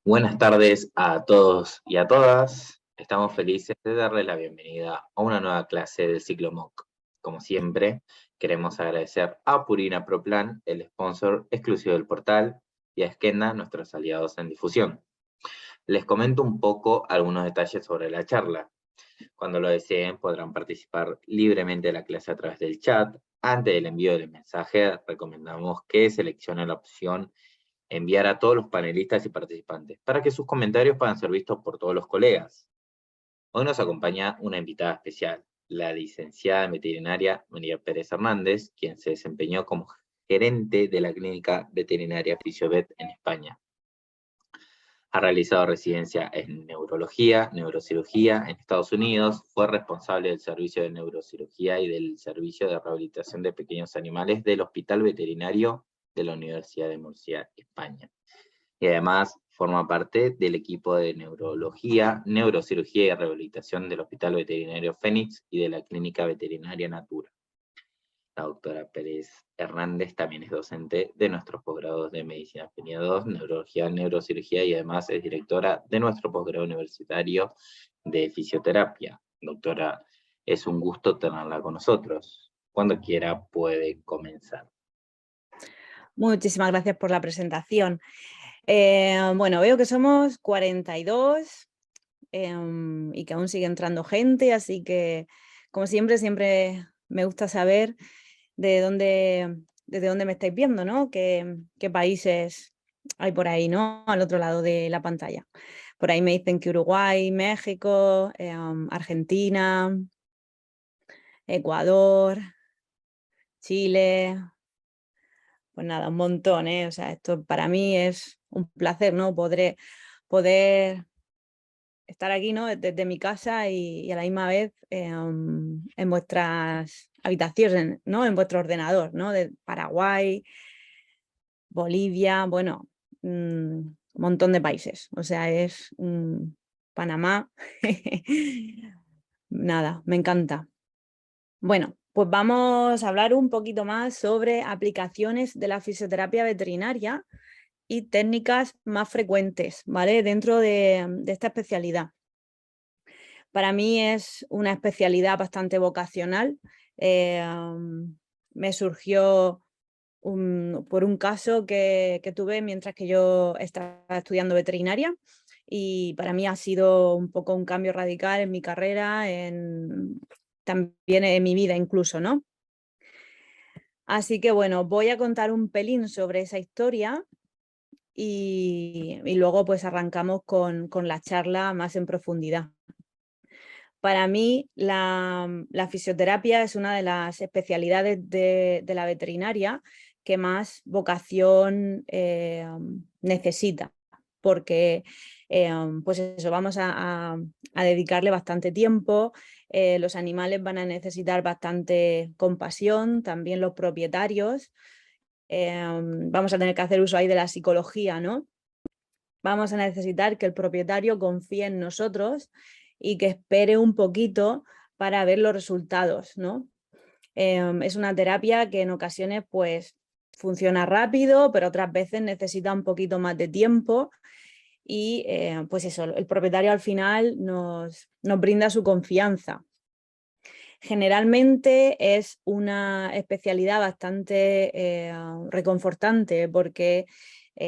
Buenas tardes a todos y a todas. Estamos felices de darles la bienvenida a una nueva clase del ciclo MOOC. Como siempre, queremos agradecer a Purina ProPlan, el sponsor exclusivo del portal, y a Skenda, nuestros aliados en difusión. Les comento un poco algunos detalles sobre la charla. Cuando lo deseen, podrán participar libremente de la clase a través del chat. Antes del envío del mensaje, recomendamos que seleccionen la opción enviar a todos los panelistas y participantes, para que sus comentarios puedan ser vistos por todos los colegas. Hoy nos acompaña una invitada especial, la licenciada en veterinaria María Pérez Hernández, quien se desempeñó como gerente de la clínica veterinaria Fisiovet en España. Ha realizado residencia en neurología, neurocirugía en Estados Unidos, fue responsable del servicio de neurocirugía y del servicio de rehabilitación de pequeños animales del Hospital Veterinario de la Universidad de Murcia, España. Y además forma parte del equipo de neurología, neurocirugía y rehabilitación del Hospital Veterinario Fénix y de la Clínica Veterinaria Natura. La doctora Pérez Hernández también es docente de nuestros posgrados de Medicina Peña 2, Neurología, Neurocirugía, y además es directora de nuestro posgrado universitario de Fisioterapia. Doctora, es un gusto tenerla con nosotros. Cuando quiera puede comenzar. Muchísimas gracias por la presentación. Bueno, veo que somos 42 y que aún sigue entrando gente, así que, como siempre me gusta saber desde dónde me estáis viendo, ¿no? ¿Qué países hay por ahí, ¿no? Al otro lado de la pantalla. Por ahí me dicen que Uruguay, México, Argentina, Ecuador, Chile. Pues nada, un montón, ¿eh? O sea, esto para mí es un placer, ¿no? Poder estar aquí, ¿no? Desde mi casa y a la misma vez en vuestras habitaciones, ¿no? En vuestro ordenador, ¿no? De Paraguay, Bolivia, bueno, un montón de países. O sea, es Panamá. Nada, me encanta. Bueno, pues vamos a hablar un poquito más sobre aplicaciones de la fisioterapia veterinaria y técnicas más frecuentes, ¿vale? Dentro de esta especialidad. Para mí es una especialidad bastante vocacional. Me surgió por un caso que tuve mientras que yo estaba estudiando veterinaria, y para mí ha sido un poco un cambio radical en mi carrera, también en mi vida incluso, ¿no? Así que bueno, voy a contar un pelín sobre esa historia y luego pues arrancamos con la charla más en profundidad. Para mí la fisioterapia es una de las especialidades de la veterinaria que más vocación necesita, porque pues eso, vamos a dedicarle bastante tiempo. Los animales van a necesitar bastante compasión, también los propietarios. Vamos a tener que hacer uso ahí de la psicología, ¿no? Vamos a necesitar que el propietario confíe en nosotros y que espere un poquito para ver los resultados, ¿no? Es una terapia que en ocasiones pues funciona rápido, pero otras veces necesita un poquito más de tiempo y pues eso, el propietario al final nos brinda su confianza. Generalmente es una especialidad bastante reconfortante porque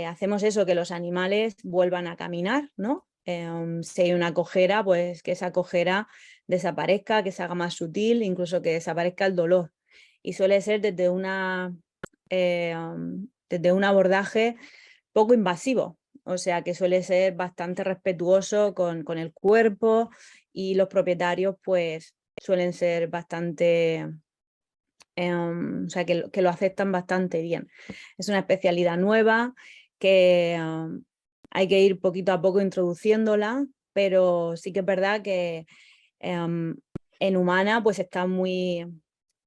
hacemos eso, que los animales vuelvan a caminar, ¿no? Si hay una cojera, pues que esa cojera desaparezca, que se haga más sutil, incluso que desaparezca el dolor. Y suele ser desde un abordaje poco invasivo, o sea que suele ser bastante respetuoso con el cuerpo, y los propietarios pues suelen ser bastante, o sea que lo aceptan bastante bien. Es una especialidad nueva que hay que ir poquito a poco introduciéndola, pero sí que es verdad que en humana pues está muy,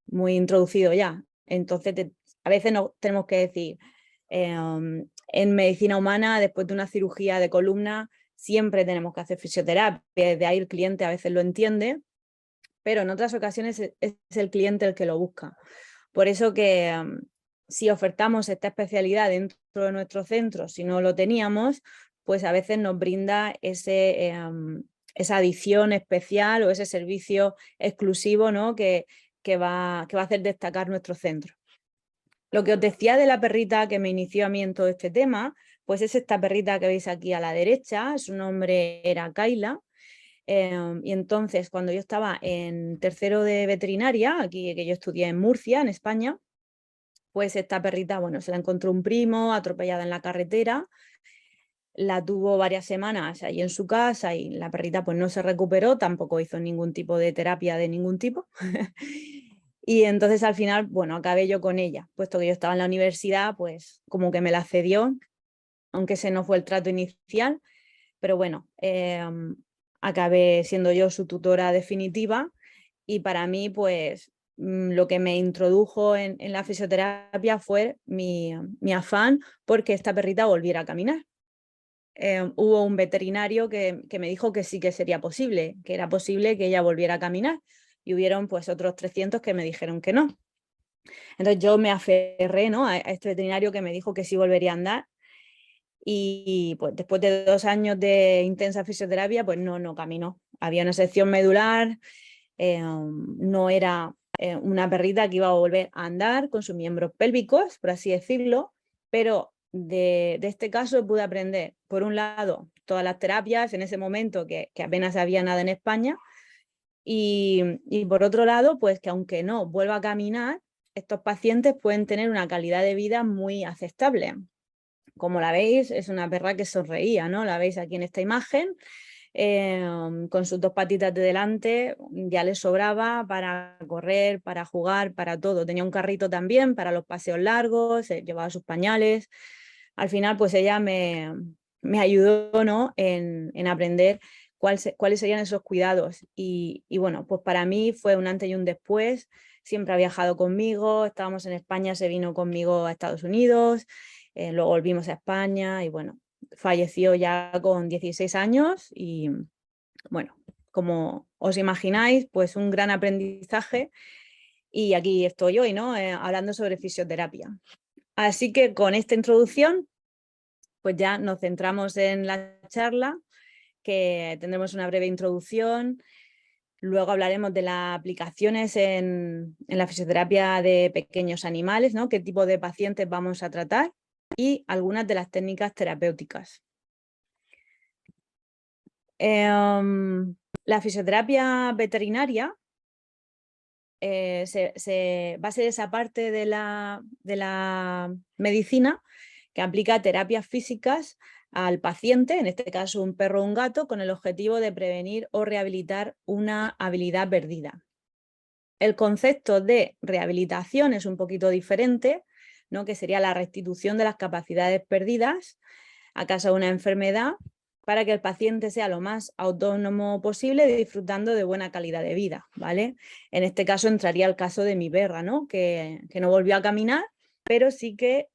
muy introducido ya. Entonces a veces no tenemos que decir, en medicina humana, después de una cirugía de columna, siempre tenemos que hacer fisioterapia. De ahí el cliente a veces lo entiende, pero en otras ocasiones es el cliente el que lo busca. Por eso que si ofertamos esta especialidad dentro de nuestro centro, si no lo teníamos, pues a veces nos brinda esa adición especial o ese servicio exclusivo, ¿no? que va a hacer destacar nuestro centro. Lo que os decía de la perrita que me inició a mí en todo este tema, pues es esta perrita que veis aquí a la derecha, su nombre era Kayla. Y entonces, cuando yo estaba en tercero de veterinaria, aquí que yo estudié en Murcia, en España, pues esta perrita, bueno, se la encontró un primo atropellada en la carretera, la tuvo varias semanas ahí en su casa y la perrita pues no se recuperó, tampoco hizo ningún tipo de terapia de ningún tipo. Y entonces al final, bueno, acabé yo con ella, puesto que yo estaba en la universidad, pues como que me la cedió, aunque ese no fue el trato inicial, pero bueno, acabé siendo yo su tutora definitiva y para mí, pues lo que me introdujo en la fisioterapia fue mi afán porque esta perrita volviera a caminar. Hubo un veterinario que me dijo que sí que sería posible, que era posible que ella volviera a caminar y hubieron pues otros 300 que me dijeron que no. Entonces yo me aferré, ¿no? a este veterinario que me dijo que sí volvería a andar y pues después de 2 años de intensa fisioterapia pues no caminó. Había una sección medular, no era una perrita que iba a volver a andar con sus miembros pélvicos, por así decirlo, pero de este caso pude aprender, por un lado, todas las terapias en ese momento que apenas había nada en España, y por otro lado, pues que aunque no vuelva a caminar, estos pacientes pueden tener una calidad de vida muy aceptable. Como la veis, es una perra que sonreía, ¿no? La veis aquí en esta imagen, con sus 2 patitas de delante, ya le sobraba para correr, para jugar, para todo. Tenía un carrito también para los paseos largos, llevaba sus pañales. Al final, pues ella me ayudó, ¿no? en aprender cuáles serían esos cuidados. Y bueno, pues para mí fue un antes y un después. Siempre ha viajado conmigo, estábamos en España, se vino conmigo a Estados Unidos, luego volvimos a España y bueno, falleció ya con 16 años y bueno, como os imagináis, pues un gran aprendizaje y aquí estoy hoy, ¿no? Hablando sobre fisioterapia. Así que con esta introducción, pues ya nos centramos en la charla, que tendremos una breve introducción. Luego hablaremos de las aplicaciones en la fisioterapia de pequeños animales, ¿no? Qué tipo de pacientes vamos a tratar y algunas de las técnicas terapéuticas. La fisioterapia veterinaria va a ser esa parte de la medicina que aplica terapias físicas al paciente, en este caso un perro o un gato, con el objetivo de prevenir o rehabilitar una habilidad perdida. El concepto de rehabilitación es un poquito diferente, ¿no? Que sería la restitución de las capacidades perdidas a causa de una enfermedad para que el paciente sea lo más autónomo posible disfrutando de buena calidad de vida, ¿vale? En este caso entraría el caso de mi perra, ¿no? Que no volvió a caminar, pero sí que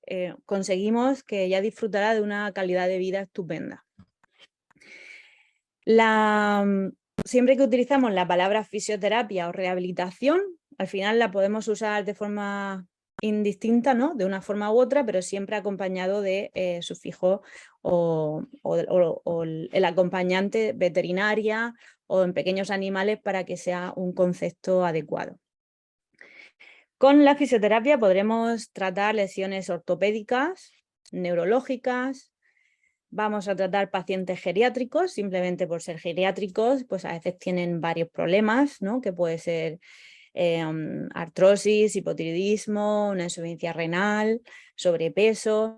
conseguimos que ella disfrutara de una calidad de vida estupenda. Siempre que utilizamos la palabra fisioterapia o rehabilitación, al final la podemos usar de forma indistinta, ¿no? De una forma u otra, pero siempre acompañado de sufijo o el acompañante veterinaria o en pequeños animales para que sea un concepto adecuado. Con la fisioterapia podremos tratar lesiones ortopédicas, neurológicas. Vamos a tratar pacientes geriátricos, simplemente por ser geriátricos, pues a veces tienen varios problemas, ¿no? Que puede ser artrosis, hipotiroidismo, una insuficiencia renal, sobrepeso.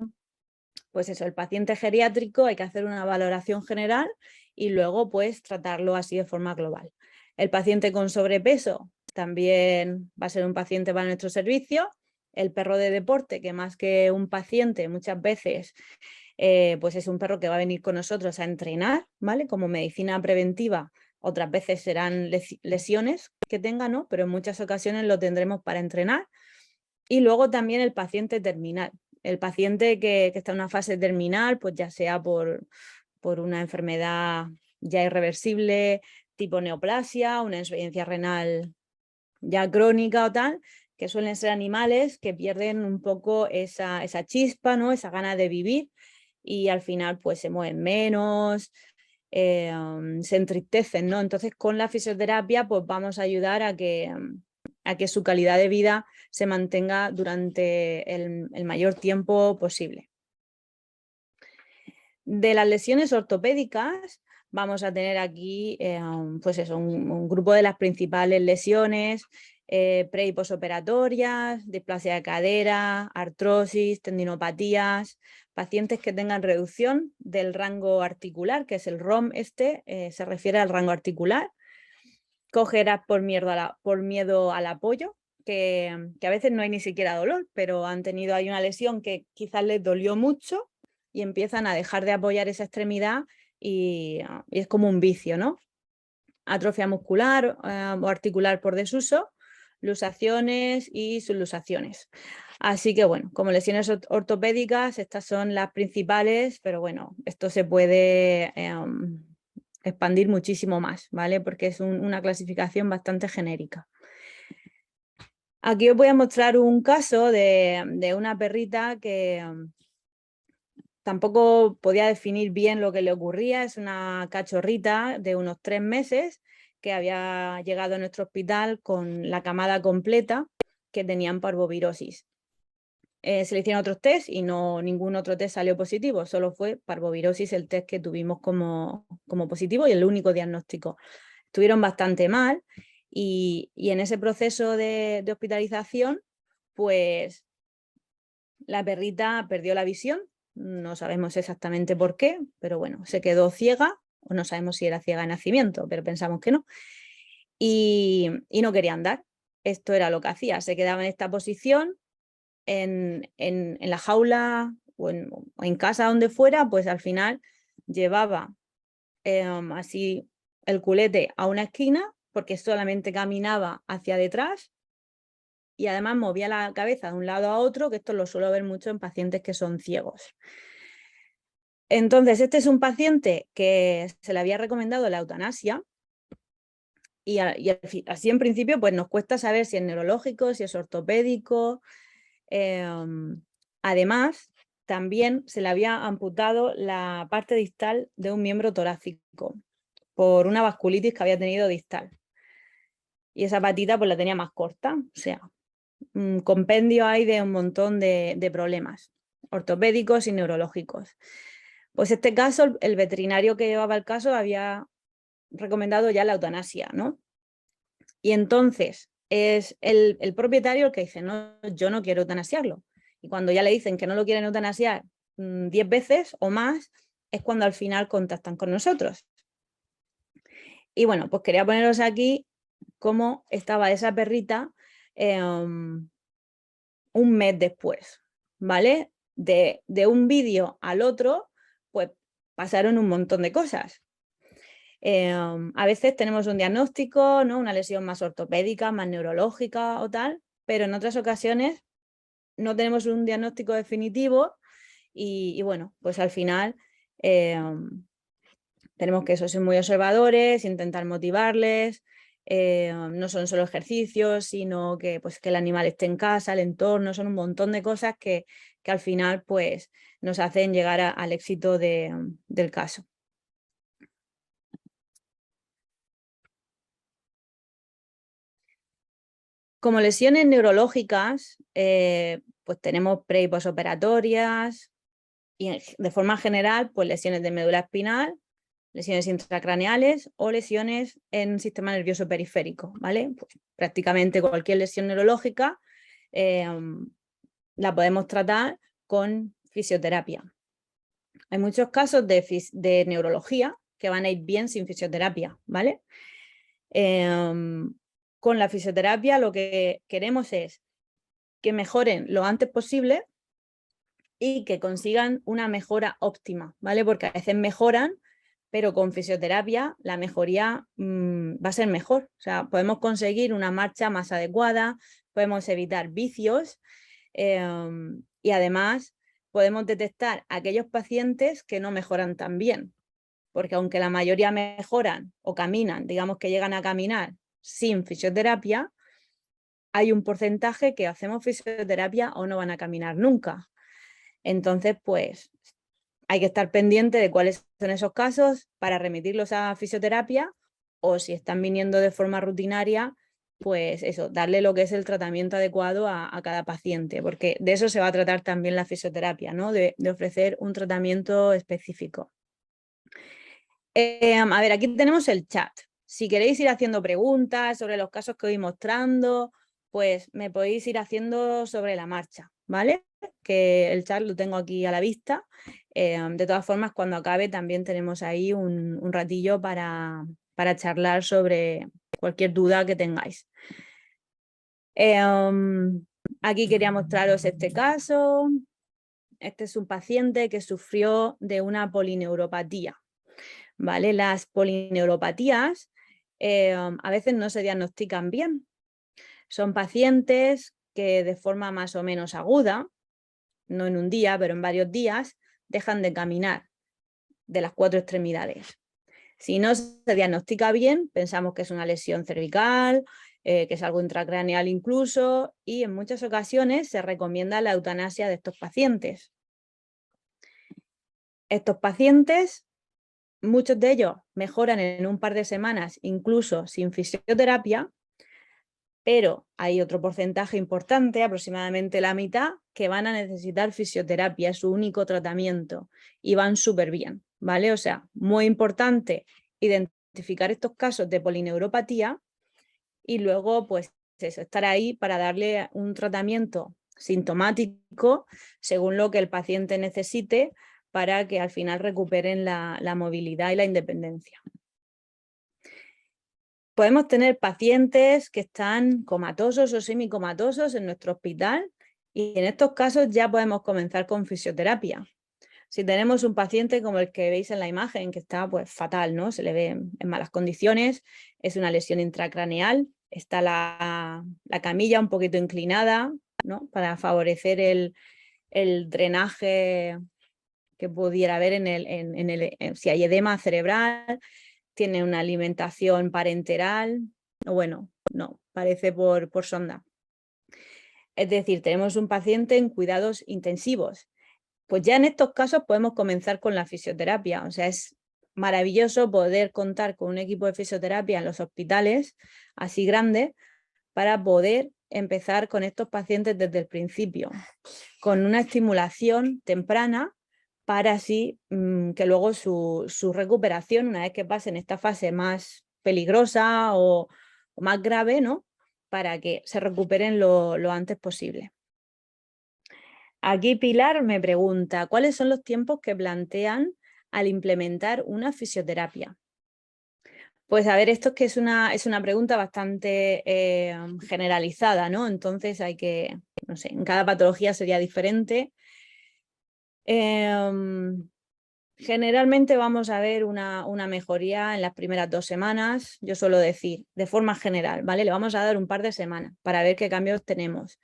Pues eso, el paciente geriátrico hay que hacer una valoración general y luego pues tratarlo así de forma global. El paciente con sobrepeso también va a ser un paciente para nuestro servicio. El perro de deporte, que más que un paciente muchas veces pues es un perro que va a venir con nosotros a entrenar, ¿vale? Como medicina preventiva, otras veces serán lesiones que tenga, ¿no? Pero en muchas ocasiones lo tendremos para entrenar. Y luego también el paciente terminal. El paciente que está en una fase terminal, pues ya sea por una enfermedad ya irreversible, tipo neoplasia, una insuficiencia renal ya crónica o tal, que suelen ser animales que pierden un poco esa chispa, ¿no? Esa gana de vivir y al final pues se mueven menos, se entristecen, ¿no? Entonces con la fisioterapia pues vamos a ayudar a que su calidad de vida se mantenga durante el mayor tiempo posible. De las lesiones ortopédicas vamos a tener aquí pues eso, un grupo de las principales lesiones pre y posoperatorias, displasia de cadera, artrosis, tendinopatías, pacientes que tengan reducción del rango articular, que es el ROM se refiere al rango articular, cojeras por miedo al apoyo, que a veces no hay ni siquiera dolor, pero han tenido ahí una lesión que quizás les dolió mucho y empiezan a dejar de apoyar esa extremidad y es como un vicio, ¿no? Atrofia muscular o articular por desuso, luxaciones y subluxaciones. Así que bueno, como lesiones ortopédicas, estas son las principales, pero bueno, esto se puede expandir muchísimo más, ¿vale? Porque es una clasificación bastante genérica. Aquí os voy a mostrar un caso de una perrita que tampoco podía definir bien lo que le ocurría. Es una cachorrita de unos 3 meses que había llegado a nuestro hospital con la camada completa que tenían parvovirosis. Se le hicieron otros test y ningún otro test salió positivo, solo fue parvovirosis el test que tuvimos como positivo y el único diagnóstico. Estuvieron bastante mal y en ese proceso de hospitalización, pues la perrita perdió la visión, no sabemos exactamente por qué, pero bueno, se quedó ciega, o no sabemos si era ciega de nacimiento, pero pensamos que no, y no quería andar. Esto era lo que hacía, se quedaba en esta posición, en la jaula o en casa, donde fuera, pues al final llevaba así el culete a una esquina, porque solamente caminaba hacia detrás y además movía la cabeza de un lado a otro, que esto lo suelo ver mucho en pacientes que son ciegos. Entonces, este es un paciente que se le había recomendado la eutanasia y así en principio pues nos cuesta saber si es neurológico, si es ortopédico. Además, también se le había amputado la parte distal de un miembro torácico por una vasculitis que había tenido distal. Y esa patita pues la tenía más corta, o sea, un compendio hay de un montón de problemas ortopédicos y neurológicos. Pues este caso, el veterinario que llevaba el caso había recomendado ya la eutanasia, ¿no? Y entonces es el propietario el que dice, no, yo no quiero eutanasiarlo. Y cuando ya le dicen que no lo quieren eutanasiar 10 veces o más, es cuando al final contactan con nosotros. Y bueno, pues quería poneros aquí cómo estaba esa perrita un mes después, ¿vale? De un vídeo al otro, pues pasaron un montón de cosas. A veces tenemos un diagnóstico, ¿no? Una lesión más ortopédica, más neurológica o tal, pero en otras ocasiones no tenemos un diagnóstico definitivo y bueno, pues al final tenemos que ser muy observadores, intentar motivarles. No son solo ejercicios, sino que, pues, que el animal esté en casa, el entorno, son un montón de cosas que al final pues, nos hacen llegar al éxito del caso. Como lesiones neurológicas, pues tenemos pre y posoperatorias y de forma general, pues lesiones de médula espinal, lesiones intracraneales o lesiones en el sistema nervioso periférico, ¿vale? Pues prácticamente cualquier lesión neurológica la podemos tratar con fisioterapia. Hay muchos casos de neurología que van a ir bien sin fisioterapia, ¿vale? Con la fisioterapia lo que queremos es que mejoren lo antes posible y que consigan una mejora óptima, ¿vale? Porque a veces mejoran, pero con fisioterapia la mejoría va a ser mejor. O sea, podemos conseguir una marcha más adecuada, podemos evitar vicios y además podemos detectar aquellos pacientes que no mejoran tan bien. Porque aunque la mayoría mejoran o caminan, digamos que llegan a caminar sin fisioterapia, hay un porcentaje que hacemos fisioterapia o no van a caminar nunca. Entonces, pues, hay que estar pendiente de cuáles son esos casos para remitirlos a fisioterapia, o si están viniendo de forma rutinaria, pues eso, darle lo que es el tratamiento adecuado a cada paciente, porque de eso se va a tratar también la fisioterapia, ¿no? De ofrecer un tratamiento específico. A ver, aquí tenemos el chat. Si queréis ir haciendo preguntas sobre los casos que voy mostrando, pues me podéis ir haciendo sobre la marcha, ¿vale? Que el chat lo tengo aquí a la vista. De todas formas, cuando acabe también tenemos ahí un ratillo para charlar sobre cualquier duda que tengáis. Aquí quería mostraros este caso. Este es un paciente que sufrió de una polineuropatía. ¿Vale? Las polineuropatías a veces no se diagnostican bien. Son pacientes que de forma más o menos aguda, no en un día, pero en varios días, dejan de caminar de las 4 extremidades. Si no se diagnostica bien, pensamos que es una lesión cervical, que es algo intracraneal incluso, y en muchas ocasiones se recomienda la eutanasia de estos pacientes. Estos pacientes, muchos de ellos mejoran en un par de semanas, incluso sin fisioterapia, pero hay otro porcentaje importante, aproximadamente la mitad, que van a necesitar fisioterapia, es su único tratamiento, y van súper bien, ¿vale? O sea, muy importante identificar estos casos de polineuropatía y luego, pues, eso, estar ahí para darle un tratamiento sintomático según lo que el paciente necesite para que al final recuperen la movilidad y la independencia. Podemos tener pacientes que están comatosos o semicomatosos en nuestro hospital y en estos casos ya podemos comenzar con fisioterapia. Si tenemos un paciente como el que veis en la imagen, que está pues fatal, ¿no? Se le ve en malas condiciones, es una lesión intracraneal, está la camilla un poquito inclinada, ¿no? Para favorecer el drenaje que pudiera haber si hay edema cerebral. Tiene una alimentación parenteral, o bueno, no, parece por sonda. Es decir, tenemos un paciente en cuidados intensivos. Pues ya en estos casos podemos comenzar con la fisioterapia. O sea, es maravilloso poder contar con un equipo de fisioterapia en los hospitales así grandes para poder empezar con estos pacientes desde el principio, con una estimulación temprana para así que luego su recuperación, una vez que pasen esta fase más peligrosa o más grave, ¿no? Para que se recuperen lo antes posible. Aquí Pilar me pregunta, ¿cuáles son los tiempos que plantean al implementar una fisioterapia? Pues a ver, esto es que es una pregunta bastante generalizada, ¿no? Entonces hay que, no sé, en cada patología sería diferente. Generalmente vamos a ver una mejoría en las primeras 2 semanas, yo suelo decir, de forma general, ¿vale? Le vamos a dar un par de semanas para ver qué cambios tenemos.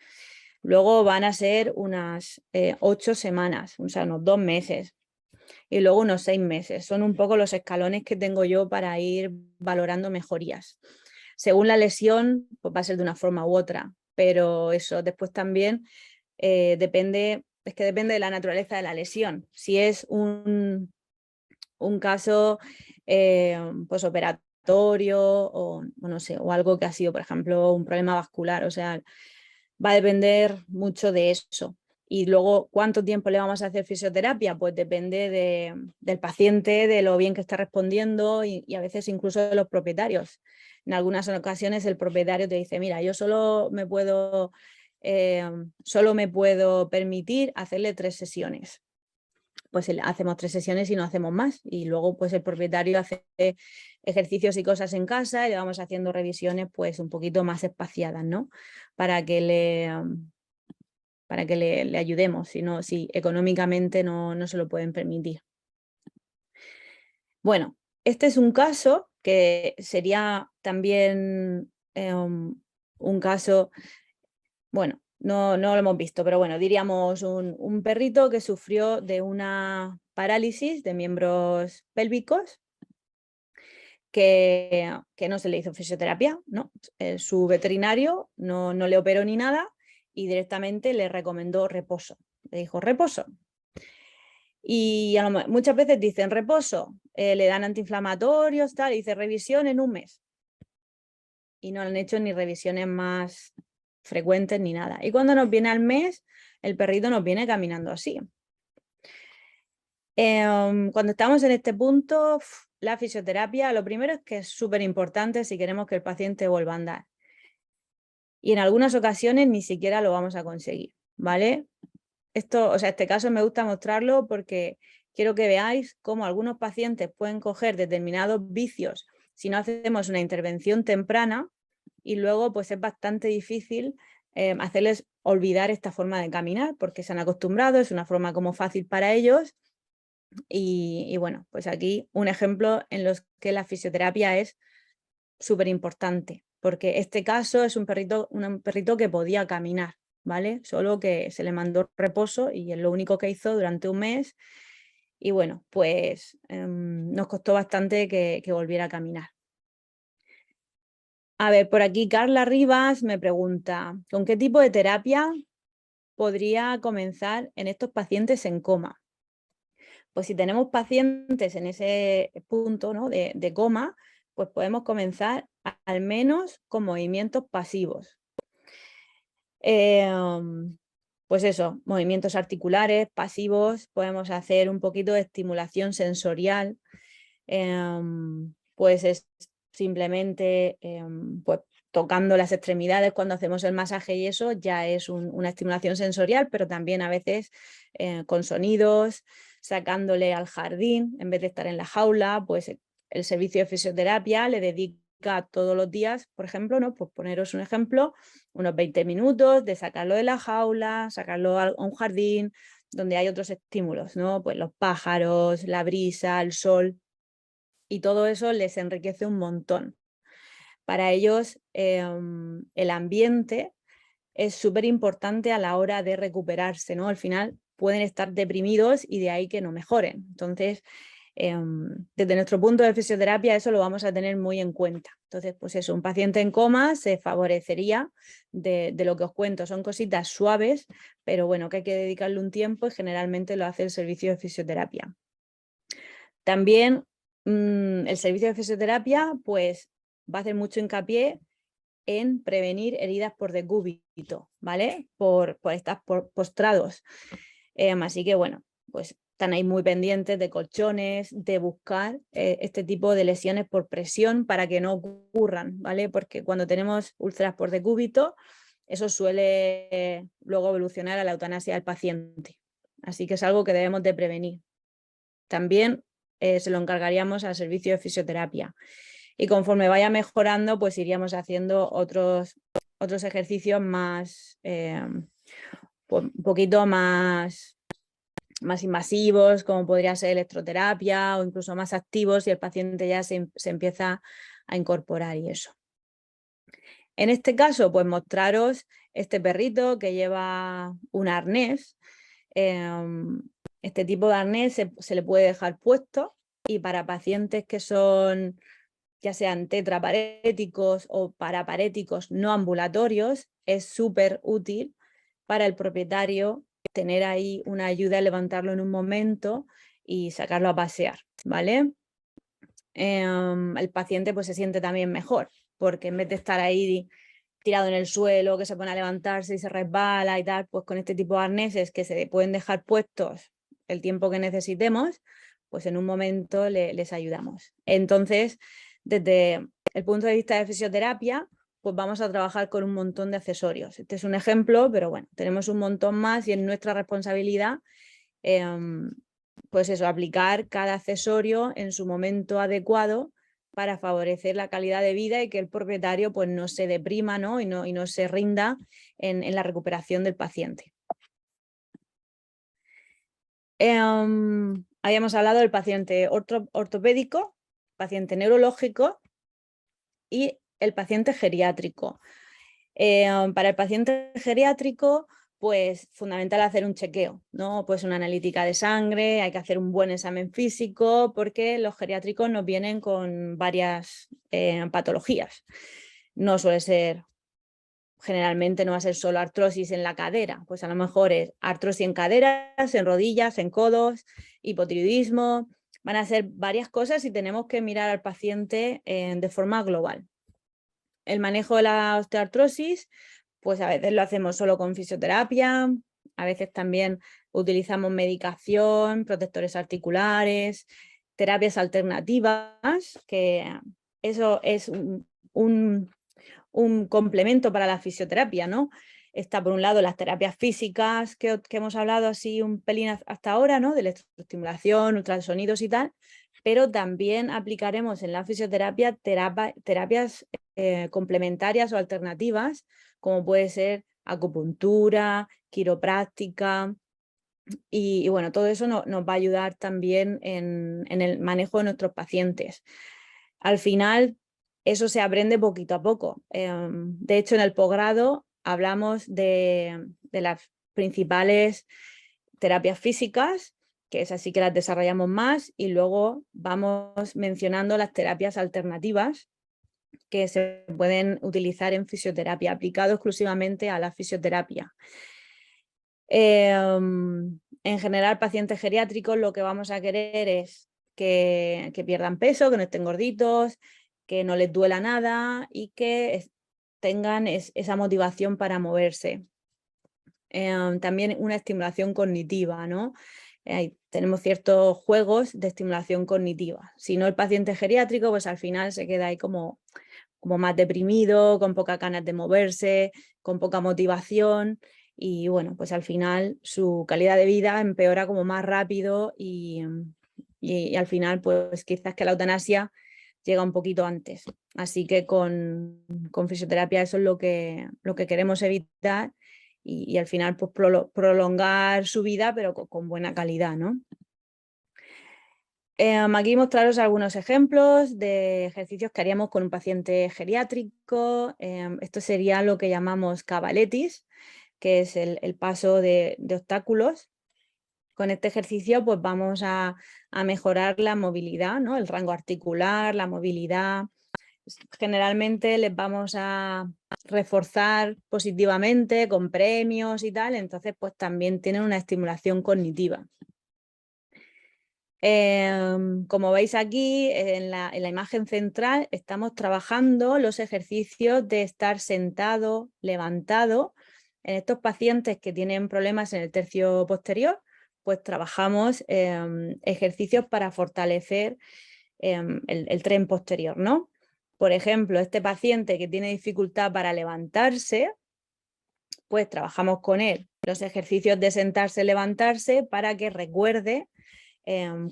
Luego van a ser unas 8 semanas, o sea, unos 2 meses. Y luego unos 6 meses. Son un poco los escalones que tengo yo para ir valorando mejorías. Según la lesión, pues va a ser de una forma u otra, pero eso después también depende de la naturaleza de la lesión. Si es un caso pues operatorio o no sé, o algo que ha sido, por ejemplo, un problema vascular, o sea, va a depender mucho de eso. Y luego, ¿cuánto tiempo le vamos a hacer fisioterapia? Pues depende del paciente, de lo bien que está respondiendo y a veces incluso de los propietarios. En algunas ocasiones el propietario te dice, mira, yo solo me puedo permitir hacerle 3 sesiones. Pues hacemos 3 sesiones y no hacemos más. Y luego pues el propietario hace ejercicios y cosas en casa y le vamos haciendo revisiones pues un poquito más espaciadas, ¿no? Para que le ayudemos, si económicamente no se lo pueden permitir. Bueno, este es un caso que sería también un caso, bueno, no lo hemos visto, pero bueno, diríamos un perrito que sufrió de una parálisis de miembros pélvicos que no se le hizo fisioterapia, ¿no? Su veterinario no le operó ni nada y directamente le recomendó reposo. Le dijo reposo. Y muchas veces dicen reposo, le dan antiinflamatorios, tal, y dice revisión en un mes. Y no han hecho ni revisiones más frecuentes ni nada. Y cuando nos viene al mes, el perrito nos viene caminando así. Cuando estamos en este punto, la fisioterapia, lo primero es que es súper importante si queremos que el paciente vuelva a andar. Y en algunas ocasiones ni siquiera lo vamos a conseguir, ¿vale? Este caso me gusta mostrarlo porque quiero que veáis cómo algunos pacientes pueden coger determinados vicios si no hacemos una intervención temprana y luego pues es bastante difícil hacerles olvidar esta forma de caminar porque se han acostumbrado, es una forma como fácil para ellos y bueno, pues aquí un ejemplo en los que la fisioterapia es súper importante porque este caso es un perrito que podía caminar, ¿vale? Solo que se le mandó reposo y es lo único que hizo durante un mes y bueno, pues nos costó bastante que volviera a caminar. A ver, por aquí Carla Rivas me pregunta, ¿con qué tipo de terapia podría comenzar en estos pacientes en coma? Pues si tenemos pacientes en ese punto, ¿no? de coma, pues podemos comenzar al menos con movimientos pasivos. Pues eso, movimientos articulares, pasivos, podemos hacer un poquito de estimulación sensorial, pues es simplemente pues, tocando las extremidades cuando hacemos el masaje y eso ya es una estimulación sensorial, pero también a veces con sonidos, sacándole al jardín, en vez de estar en la jaula, pues el servicio de fisioterapia le dedica todos los días, por ejemplo, ¿no? Pues poneros un ejemplo, unos 20 minutos de sacarlo de la jaula, sacarlo a un jardín donde hay otros estímulos, ¿no? Pues los pájaros, la brisa, el sol, y todo eso les enriquece un montón. Para ellos el ambiente es súper importante a la hora de recuperarse, ¿no? Al final pueden estar deprimidos y de ahí que no mejoren. Entonces, desde nuestro punto de fisioterapia eso lo vamos a tener muy en cuenta. Entonces, pues eso, un paciente en coma se favorecería de lo que os cuento. Son cositas suaves, pero bueno, que hay que dedicarle un tiempo y generalmente lo hace el servicio de fisioterapia. También el servicio de fisioterapia pues va a hacer mucho hincapié en prevenir heridas por decúbito, ¿vale? Por estar postrados. Así que bueno, pues están ahí muy pendientes de colchones, de buscar este tipo de lesiones por presión para que no ocurran, ¿vale? Porque cuando tenemos úlceras por decúbito, eso suele luego evolucionar a la eutanasia del paciente. Así que es algo que debemos de prevenir. También se lo encargaríamos al servicio de fisioterapia. Y conforme vaya mejorando, pues iríamos haciendo otros ejercicios más, un poquito más invasivos, como podría ser electroterapia o incluso más activos, y el paciente ya se empieza a incorporar y eso. En este caso, pues mostraros este perrito que lleva un arnés. Este tipo de arnés se le puede dejar puesto y para pacientes que son ya sean tetraparéticos o paraparéticos no ambulatorios, es súper útil para el propietario tener ahí una ayuda a levantarlo en un momento y sacarlo a pasear, ¿vale? El paciente pues se siente también mejor, porque en vez de estar ahí tirado en el suelo, que se pone a levantarse y se resbala y tal, pues con este tipo de arneses que se pueden dejar puestos el tiempo que necesitemos, pues en un momento les ayudamos. Entonces, desde el punto de vista de fisioterapia, pues vamos a trabajar con un montón de accesorios. Este es un ejemplo, pero bueno, tenemos un montón más y es nuestra responsabilidad pues eso, aplicar cada accesorio en su momento adecuado para favorecer la calidad de vida y que el propietario pues no se deprima, ¿no? Y no se rinda en la recuperación del paciente. Habíamos hablado del paciente ortopédico, paciente neurológico y el paciente geriátrico. Para el paciente geriátrico, pues fundamental hacer un chequeo, ¿no? Pues una analítica de sangre, hay que hacer un buen examen físico porque los geriátricos nos vienen con varias patologías. No suele ser generalmente no va a ser solo artrosis en la cadera, pues a lo mejor es artrosis en caderas, en rodillas, en codos, hipotiroidismo, van a ser varias cosas y tenemos que mirar al paciente de forma global. El manejo de la osteoartrosis, pues a veces lo hacemos solo con fisioterapia, a veces también utilizamos medicación, protectores articulares, terapias alternativas, que eso es un complemento para la fisioterapia, ¿no? Está por un lado las terapias físicas que hemos hablado así un pelín hasta ahora, ¿no? De electroestimulación, ultrasonidos y tal, pero también aplicaremos en la fisioterapia terapias complementarias o alternativas, como puede ser acupuntura, quiropráctica, y bueno, todo eso nos va a ayudar también en el manejo de nuestros pacientes. Al final, eso se aprende poquito a poco. De hecho, en el posgrado hablamos de las principales terapias físicas, que es así que las desarrollamos más, y luego vamos mencionando las terapias alternativas que se pueden utilizar en fisioterapia, aplicado exclusivamente a la fisioterapia. En general, pacientes geriátricos lo que vamos a querer es que pierdan peso, que no estén gorditos, que no les duela nada y que tengan esa motivación para moverse. También una estimulación cognitiva, ¿no? Tenemos ciertos juegos de estimulación cognitiva. Si no, el paciente geriátrico, pues al final se queda ahí como más deprimido, con pocas ganas de moverse, con poca motivación. Y bueno, pues al final su calidad de vida empeora como más rápido y al final pues quizás que la eutanasia llega un poquito antes. Así que con fisioterapia eso es lo que queremos evitar y al final pues prolongar su vida pero con buena calidad, ¿no? Aquí mostraros algunos ejemplos de ejercicios que haríamos con un paciente geriátrico. Esto sería lo que llamamos cavaletis, que es el paso de obstáculos. Con este ejercicio pues vamos a mejorar la movilidad, ¿no? El rango articular, la movilidad. Generalmente les vamos a reforzar positivamente con premios y tal, entonces pues también tienen una estimulación cognitiva. Como veis aquí en la imagen central estamos trabajando los ejercicios de estar sentado, levantado. En estos pacientes que tienen problemas en el tercio posterior, pues trabajamos ejercicios para fortalecer el tren posterior, ¿no? Por ejemplo, este paciente que tiene dificultad para levantarse, pues trabajamos con él los ejercicios de sentarse, levantarse para que recuerde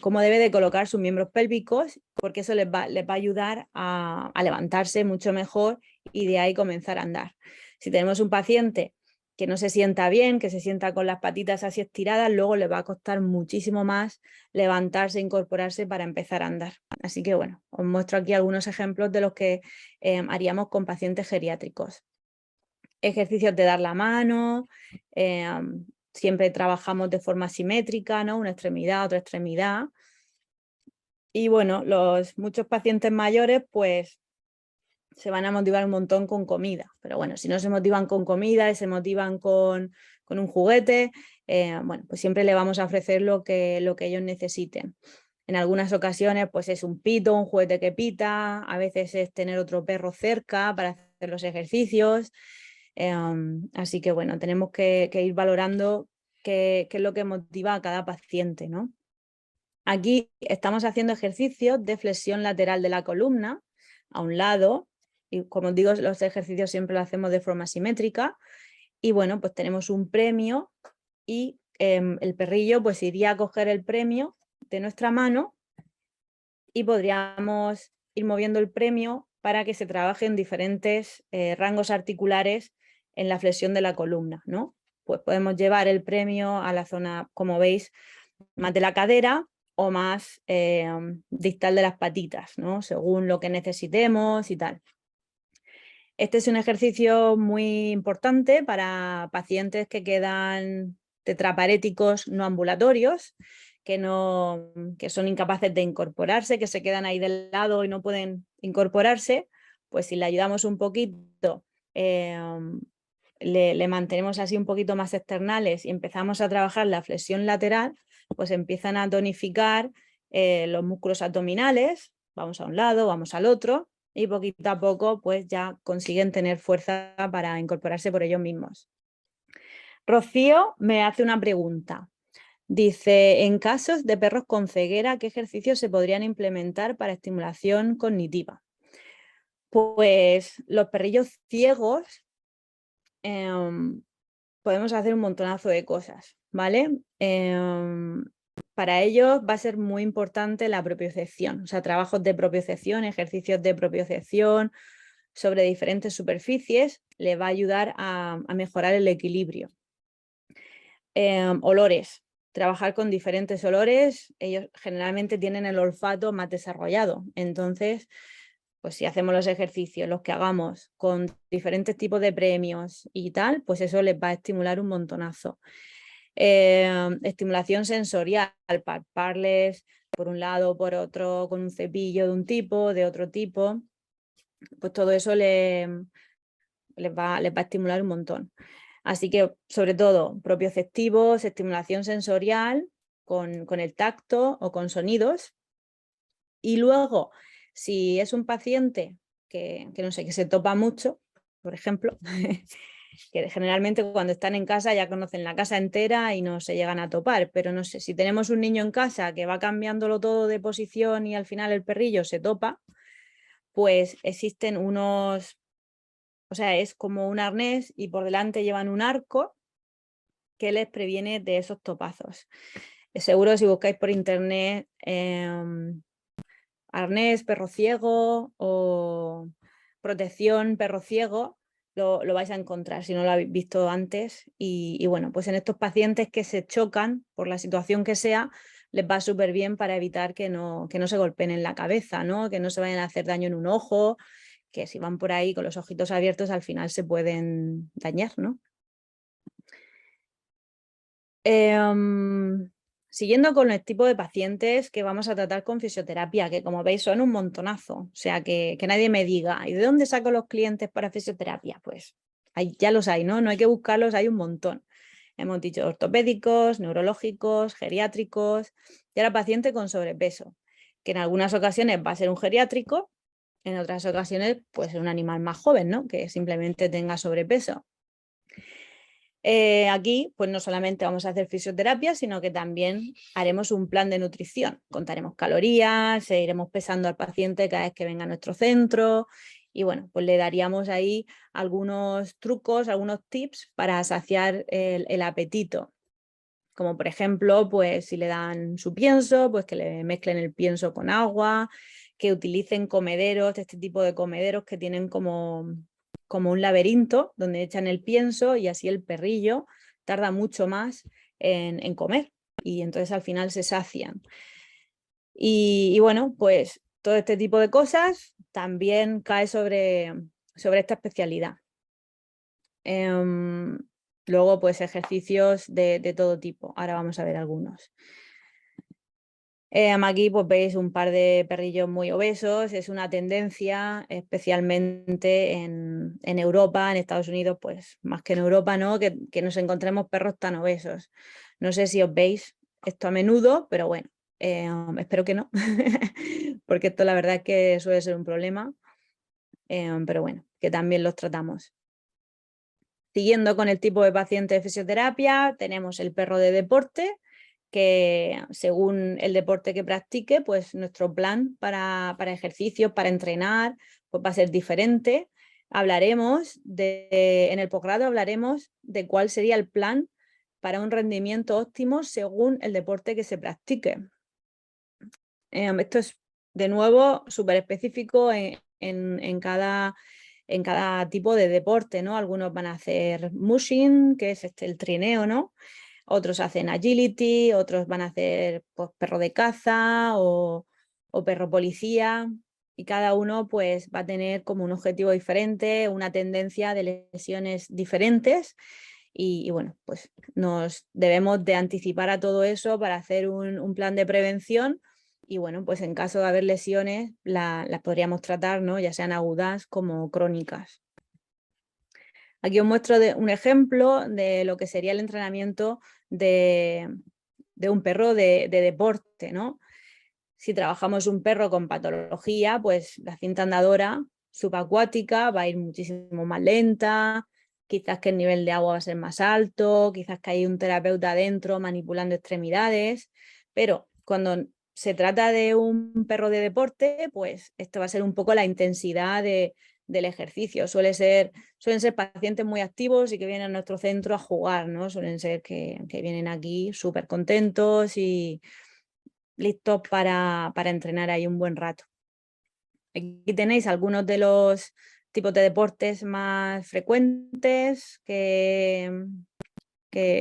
cómo debe de colocar sus miembros pélvicos, porque eso les va a ayudar a levantarse mucho mejor y de ahí comenzar a andar. Si tenemos un paciente que no se sienta bien, que se sienta con las patitas así estiradas, luego le va a costar muchísimo más levantarse, incorporarse para empezar a andar. Así que bueno, os muestro aquí algunos ejemplos de los que haríamos con pacientes geriátricos. Ejercicios de dar la mano, siempre trabajamos de forma simétrica, ¿no? Una extremidad, otra extremidad. Y bueno, muchos pacientes mayores pues se van a motivar un montón con comida. Pero bueno, si no se motivan con comida y se motivan con un juguete, bueno, pues siempre le vamos a ofrecer lo que ellos necesiten. En algunas ocasiones pues es un pito, un juguete que pita, a veces es tener otro perro cerca para hacer los ejercicios. Así que bueno, tenemos que ir valorando qué es lo que motiva a cada paciente, ¿no? Aquí estamos haciendo ejercicios de flexión lateral de la columna a un lado, y como os digo, los ejercicios siempre los hacemos de forma simétrica, y bueno, pues tenemos un premio y el perrillo pues iría a coger el premio de nuestra mano y podríamos ir moviendo el premio para que se trabaje en diferentes rangos articulares en la flexión de la columna, ¿no? Pues podemos llevar el premio a la zona, como veis, más de la cadera o más distal de las patitas, ¿no? Según lo que necesitemos y tal. Este es un ejercicio muy importante para pacientes que quedan tetraparéticos no ambulatorios, que son incapaces de incorporarse, que se quedan ahí del lado y no pueden incorporarse. Pues si le ayudamos un poquito le mantenemos así un poquito más externales y empezamos a trabajar la flexión lateral, pues empiezan a tonificar los músculos abdominales, vamos a un lado, vamos al otro, y poquito a poco pues ya consiguen tener fuerza para incorporarse por ellos mismos. Rocío me hace una pregunta. Dice, en casos de perros con ceguera, ¿qué ejercicios se podrían implementar para estimulación cognitiva? Pues los perrillos ciegos podemos hacer un montonazo de cosas, ¿vale? Para ellos va a ser muy importante la propiocepción, o sea, trabajos de propiocepción, ejercicios de propiocepción sobre diferentes superficies, le va a ayudar a mejorar el equilibrio. Olores, trabajar con diferentes olores, ellos generalmente tienen el olfato más desarrollado, entonces pues si hacemos los ejercicios, los que hagamos con diferentes tipos de premios y tal, pues eso les va a estimular un montonazo. Estimulación sensorial, palparles por un lado, por otro, con un cepillo de un tipo, de otro tipo, pues todo eso les va a estimular un montón. Así que, sobre todo, propioceptivos, estimulación sensorial con el tacto o con sonidos. Y luego, si es un paciente que no sé, que se topa mucho, por ejemplo, que generalmente cuando están en casa ya conocen la casa entera y no se llegan a topar, pero no sé, si tenemos un niño en casa que va cambiándolo todo de posición y al final el perrillo se topa, pues existen unos, o sea, es como un arnés y por delante llevan un arco que les previene de esos topazos. Seguro si buscáis por internet arnés perro ciego o protección perro ciego, lo vais a encontrar si no lo habéis visto antes. Y bueno, pues en estos pacientes que se chocan por la situación que sea, les va súper bien para evitar que no se golpeen en la cabeza, ¿no? Que no se vayan a hacer daño en un ojo, que si van por ahí con los ojitos abiertos al final se pueden dañar, ¿no? Siguiendo con el tipo de pacientes que vamos a tratar con fisioterapia, que como veis son un montonazo, o sea que nadie me diga, ¿y de dónde saco los clientes para fisioterapia? Pues ya los hay, ¿no? No hay que buscarlos, hay un montón. Hemos dicho ortopédicos, neurológicos, geriátricos y ahora paciente con sobrepeso, que en algunas ocasiones va a ser un geriátrico, en otras ocasiones pues un animal más joven, ¿no? Que simplemente tenga sobrepeso. Aquí pues no solamente vamos a hacer fisioterapia, sino que también haremos un plan de nutrición. Contaremos calorías, iremos pesando al paciente cada vez que venga a nuestro centro y bueno, pues le daríamos ahí algunos trucos, algunos tips para saciar el apetito. Como por ejemplo, pues si le dan su pienso, pues que le mezclen el pienso con agua, que utilicen comederos, este tipo de comederos que tienen como un laberinto donde echan el pienso y así el perrillo tarda mucho más en comer y entonces al final se sacian. Y bueno, pues todo este tipo de cosas también cae sobre esta especialidad. Luego, pues ejercicios de todo tipo. Ahora vamos a ver algunos. Aquí pues veis un par de perrillos muy obesos, es una tendencia especialmente en Europa, en Estados Unidos, pues más que en Europa, ¿no? Que nos encontremos perros tan obesos. No sé si os veis esto a menudo, pero bueno, espero que no, porque esto la verdad es que suele ser un problema, pero bueno, que también los tratamos. Siguiendo con el tipo de paciente de fisioterapia, tenemos el perro de deporte, que según el deporte que practique, pues nuestro plan para ejercicios, para entrenar, pues va a ser diferente. En el posgrado hablaremos de cuál sería el plan para un rendimiento óptimo según el deporte que se practique. Esto es, de nuevo, súper específico en cada tipo de deporte, ¿no? Algunos van a hacer mushing, que es el trineo, ¿no? Otros hacen agility, otros van a hacer pues, perro de caza o perro policía y cada uno pues va a tener como un objetivo diferente, una tendencia de lesiones diferentes y bueno, pues nos debemos de anticipar a todo eso para hacer un plan de prevención y bueno, pues en caso de haber lesiones las podríamos tratar, ¿no? Ya sean agudas como crónicas. Aquí os muestro un ejemplo de lo que sería el entrenamiento de un perro de deporte, ¿no? Si trabajamos un perro con patología, pues la cinta andadora subacuática va a ir muchísimo más lenta, quizás que el nivel de agua va a ser más alto, quizás que hay un terapeuta adentro manipulando extremidades, pero cuando se trata de un perro de deporte, pues esto va a ser un poco la intensidad del ejercicio. Suelen ser pacientes muy activos y que vienen a nuestro centro a jugar, ¿no? Suelen ser que vienen aquí súper contentos y listos para entrenar ahí un buen rato. Aquí tenéis algunos de los tipos de deportes más frecuentes que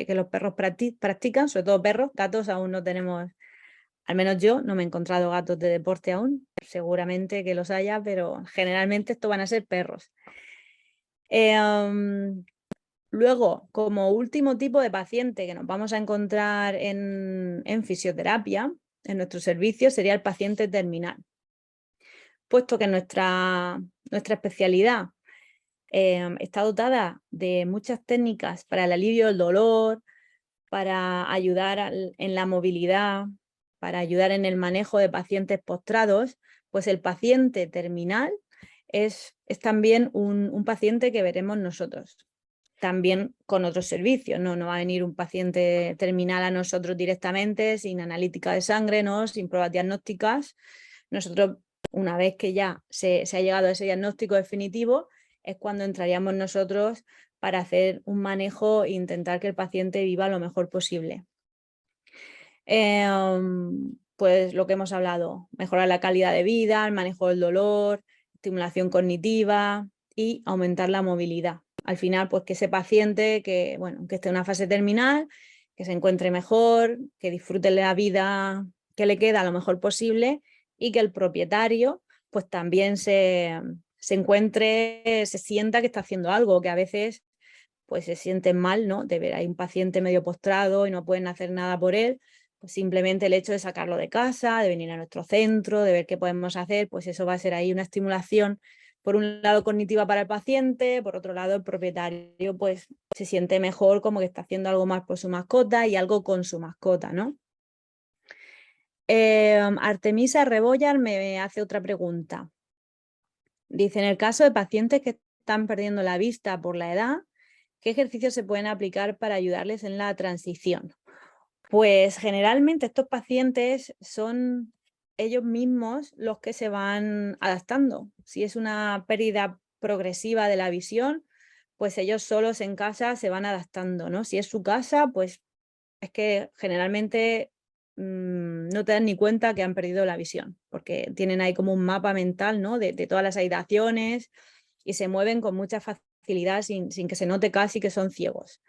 los perros practican, sobre todo perros. Gatos aún no tenemos, al menos yo no me he encontrado gatos de deporte aún, seguramente que los haya, pero generalmente estos van a ser perros. Luego, como último tipo de paciente que nos vamos a encontrar en fisioterapia, en nuestro servicio, sería el paciente terminal. Puesto que nuestra especialidad está dotada de muchas técnicas para el alivio del dolor, para ayudar en la movilidad, para ayudar en el manejo de pacientes postrados, pues el paciente terminal es también un paciente que veremos nosotros. También con otros servicios, ¿no? No va a venir un paciente terminal a nosotros directamente, sin analítica de sangre, ¿no? Sin pruebas diagnósticas. Nosotros, una vez que ya se ha llegado a ese diagnóstico definitivo, es cuando entraríamos nosotros para hacer un manejo e intentar que el paciente viva lo mejor posible. Pues lo que hemos hablado, mejorar la calidad de vida, el manejo del dolor, estimulación cognitiva y aumentar la movilidad. Al final, pues que ese paciente que esté en una fase terminal, que se encuentre mejor, que disfrute la vida que le queda lo mejor posible y que el propietario pues también se encuentre, se sienta que está haciendo algo, que a veces pues se sienten mal, ¿no? De ver a un paciente medio postrado y no pueden hacer nada por él. Pues simplemente el hecho de sacarlo de casa, de venir a nuestro centro, de ver qué podemos hacer, pues eso va a ser ahí una estimulación, por un lado cognitiva para el paciente, por otro lado el propietario pues se siente mejor, como que está haciendo algo más por su mascota y algo con su mascota, ¿no? Artemisa Rebollar me hace otra pregunta. Dice, en el caso de pacientes que están perdiendo la vista por la edad, ¿qué ejercicios se pueden aplicar para ayudarles en la transición? Pues generalmente estos pacientes son ellos mismos los que se van adaptando. Si es una pérdida progresiva de la visión, pues ellos solos en casa se van adaptando, ¿no? Si es su casa, pues es que generalmente no te dan ni cuenta que han perdido la visión, porque tienen ahí como un mapa mental, ¿no? de todas las habitaciones y se mueven con mucha facilidad sin que se note casi que son ciegos.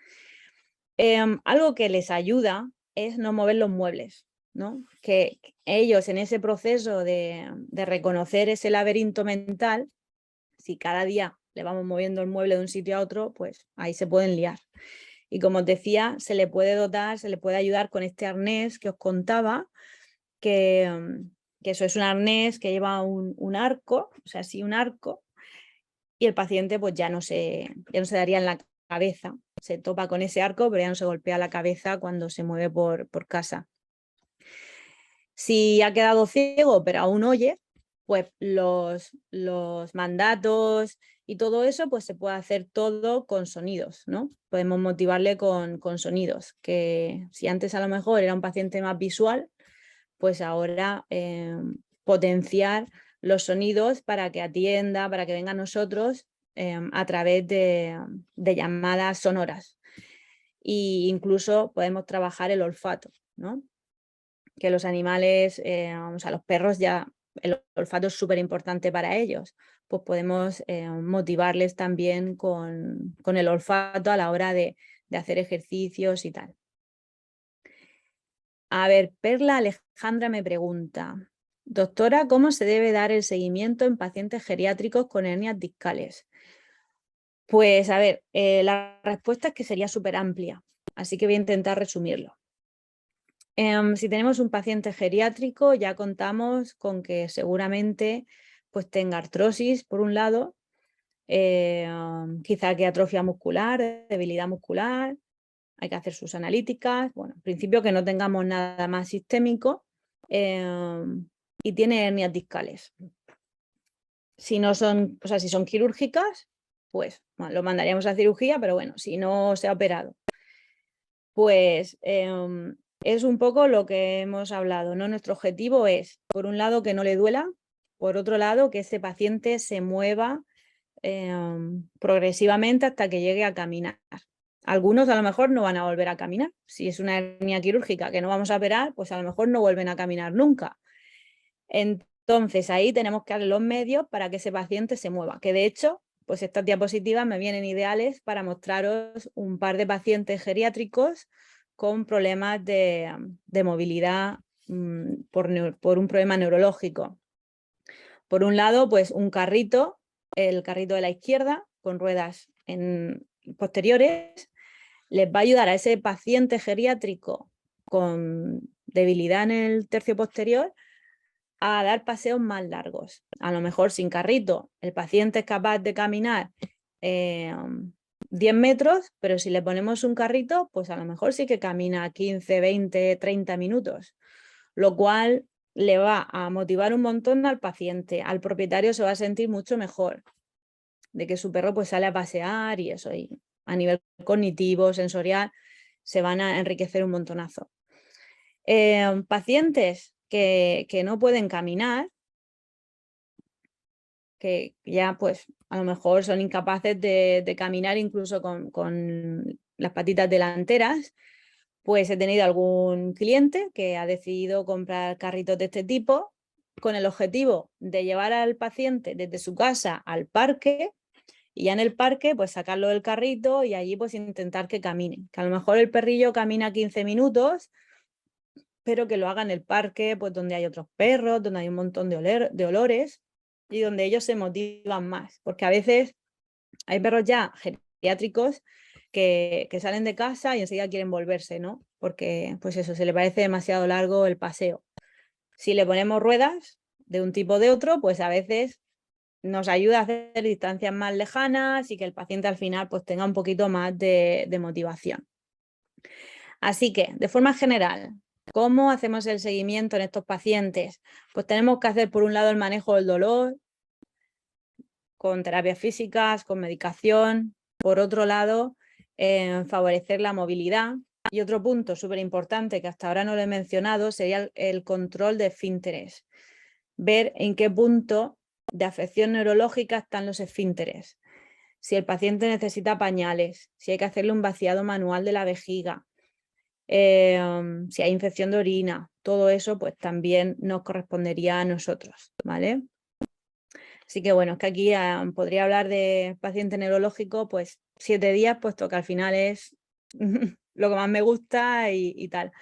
Algo que les ayuda es no mover los muebles, ¿no? Que ellos en ese proceso de reconocer ese laberinto mental, si cada día le vamos moviendo el mueble de un sitio a otro, pues ahí se pueden liar. Y como os decía, se le puede dotar, se le puede ayudar con este arnés que os contaba, que eso es un arnés que lleva un arco, o sea, sí, un arco, y el paciente pues ya no se daría en la cabeza, se topa con ese arco, pero ya no se golpea la cabeza cuando se mueve por casa. Si ha quedado ciego, pero aún oye, pues los mandatos y todo eso, pues se puede hacer todo con sonidos, ¿no? Podemos motivarle con sonidos, que si antes a lo mejor era un paciente más visual, pues ahora potenciar los sonidos para que atienda, para que venga a nosotros a través de llamadas sonoras. E incluso podemos trabajar el olfato, ¿no? Que los animales, o sea, los perros ya, el olfato es súper importante para ellos, pues podemos motivarles también con el olfato a la hora de hacer ejercicios y tal. A ver, Perla Alejandra me pregunta, doctora, ¿cómo se debe dar el seguimiento en pacientes geriátricos con hernias discales? Pues a ver, la respuesta es que sería súper amplia, así que voy a intentar resumirlo. Si tenemos un paciente geriátrico, ya contamos con que seguramente pues tenga artrosis por un lado, quizá que atrofia muscular, debilidad muscular, hay que hacer sus analíticas. Bueno, en principio que no tengamos nada más sistémico y tiene hernias discales. Si no son, o sea, si son quirúrgicas, pues bueno, lo mandaríamos a cirugía, pero bueno, si no se ha operado, pues es un poco lo que hemos hablado, ¿no? Nuestro objetivo es, por un lado, que no le duela, por otro lado, que ese paciente se mueva progresivamente hasta que llegue a caminar. Algunos a lo mejor no van a volver a caminar. Si es una hernia quirúrgica que no vamos a operar, pues a lo mejor no vuelven a caminar nunca. Entonces ahí tenemos que darle los medios para que ese paciente se mueva, que de hecho, pues estas diapositivas me vienen ideales para mostraros un par de pacientes geriátricos con problemas de movilidad por un problema neurológico. Por un lado, pues un carrito, el carrito de la izquierda, con ruedas posteriores, les va a ayudar a ese paciente geriátrico con debilidad en el tercio posterior a dar paseos más largos. A lo mejor sin carrito, el paciente es capaz de caminar 10 metros, pero si le ponemos un carrito, pues a lo mejor sí que camina 15, 20, 30 minutos, lo cual le va a motivar un montón al paciente, al propietario se va a sentir mucho mejor de que su perro pues sale a pasear y eso, y a nivel cognitivo, sensorial, se van a enriquecer un montonazo. Pacientes que no pueden caminar, que ya pues a lo mejor son incapaces de caminar incluso con las patitas delanteras, pues he tenido algún cliente que ha decidido comprar carritos de este tipo con el objetivo de llevar al paciente desde su casa al parque y ya en el parque pues sacarlo del carrito y allí pues intentar que camine, que a lo mejor el perrillo camina 15 minutos, pero que lo haga en el parque pues donde hay otros perros, donde hay un montón de olores y donde ellos se motivan más, porque a veces hay perros ya geriátricos que salen de casa y enseguida quieren volverse, ¿no? Porque pues eso, se le parece demasiado largo el paseo. Si le ponemos ruedas de un tipo o de otro, pues a veces nos ayuda a hacer distancias más lejanas y que el paciente al final pues tenga un poquito más de motivación. Así que, de forma general, ¿cómo hacemos el seguimiento en estos pacientes? Pues tenemos que hacer por un lado el manejo del dolor, con terapias físicas, con medicación. Por otro lado, favorecer la movilidad. Y otro punto súper importante que hasta ahora no lo he mencionado sería el control de esfínteres. Ver en qué punto de afección neurológica están los esfínteres. Si el paciente necesita pañales, si hay que hacerle un vaciado manual de la vejiga, si hay infección de orina, todo eso pues también nos correspondería a nosotros, ¿vale? Así que bueno, es que aquí podría hablar de paciente neurológico pues 7 días, puesto que al final es lo que más me gusta y tal.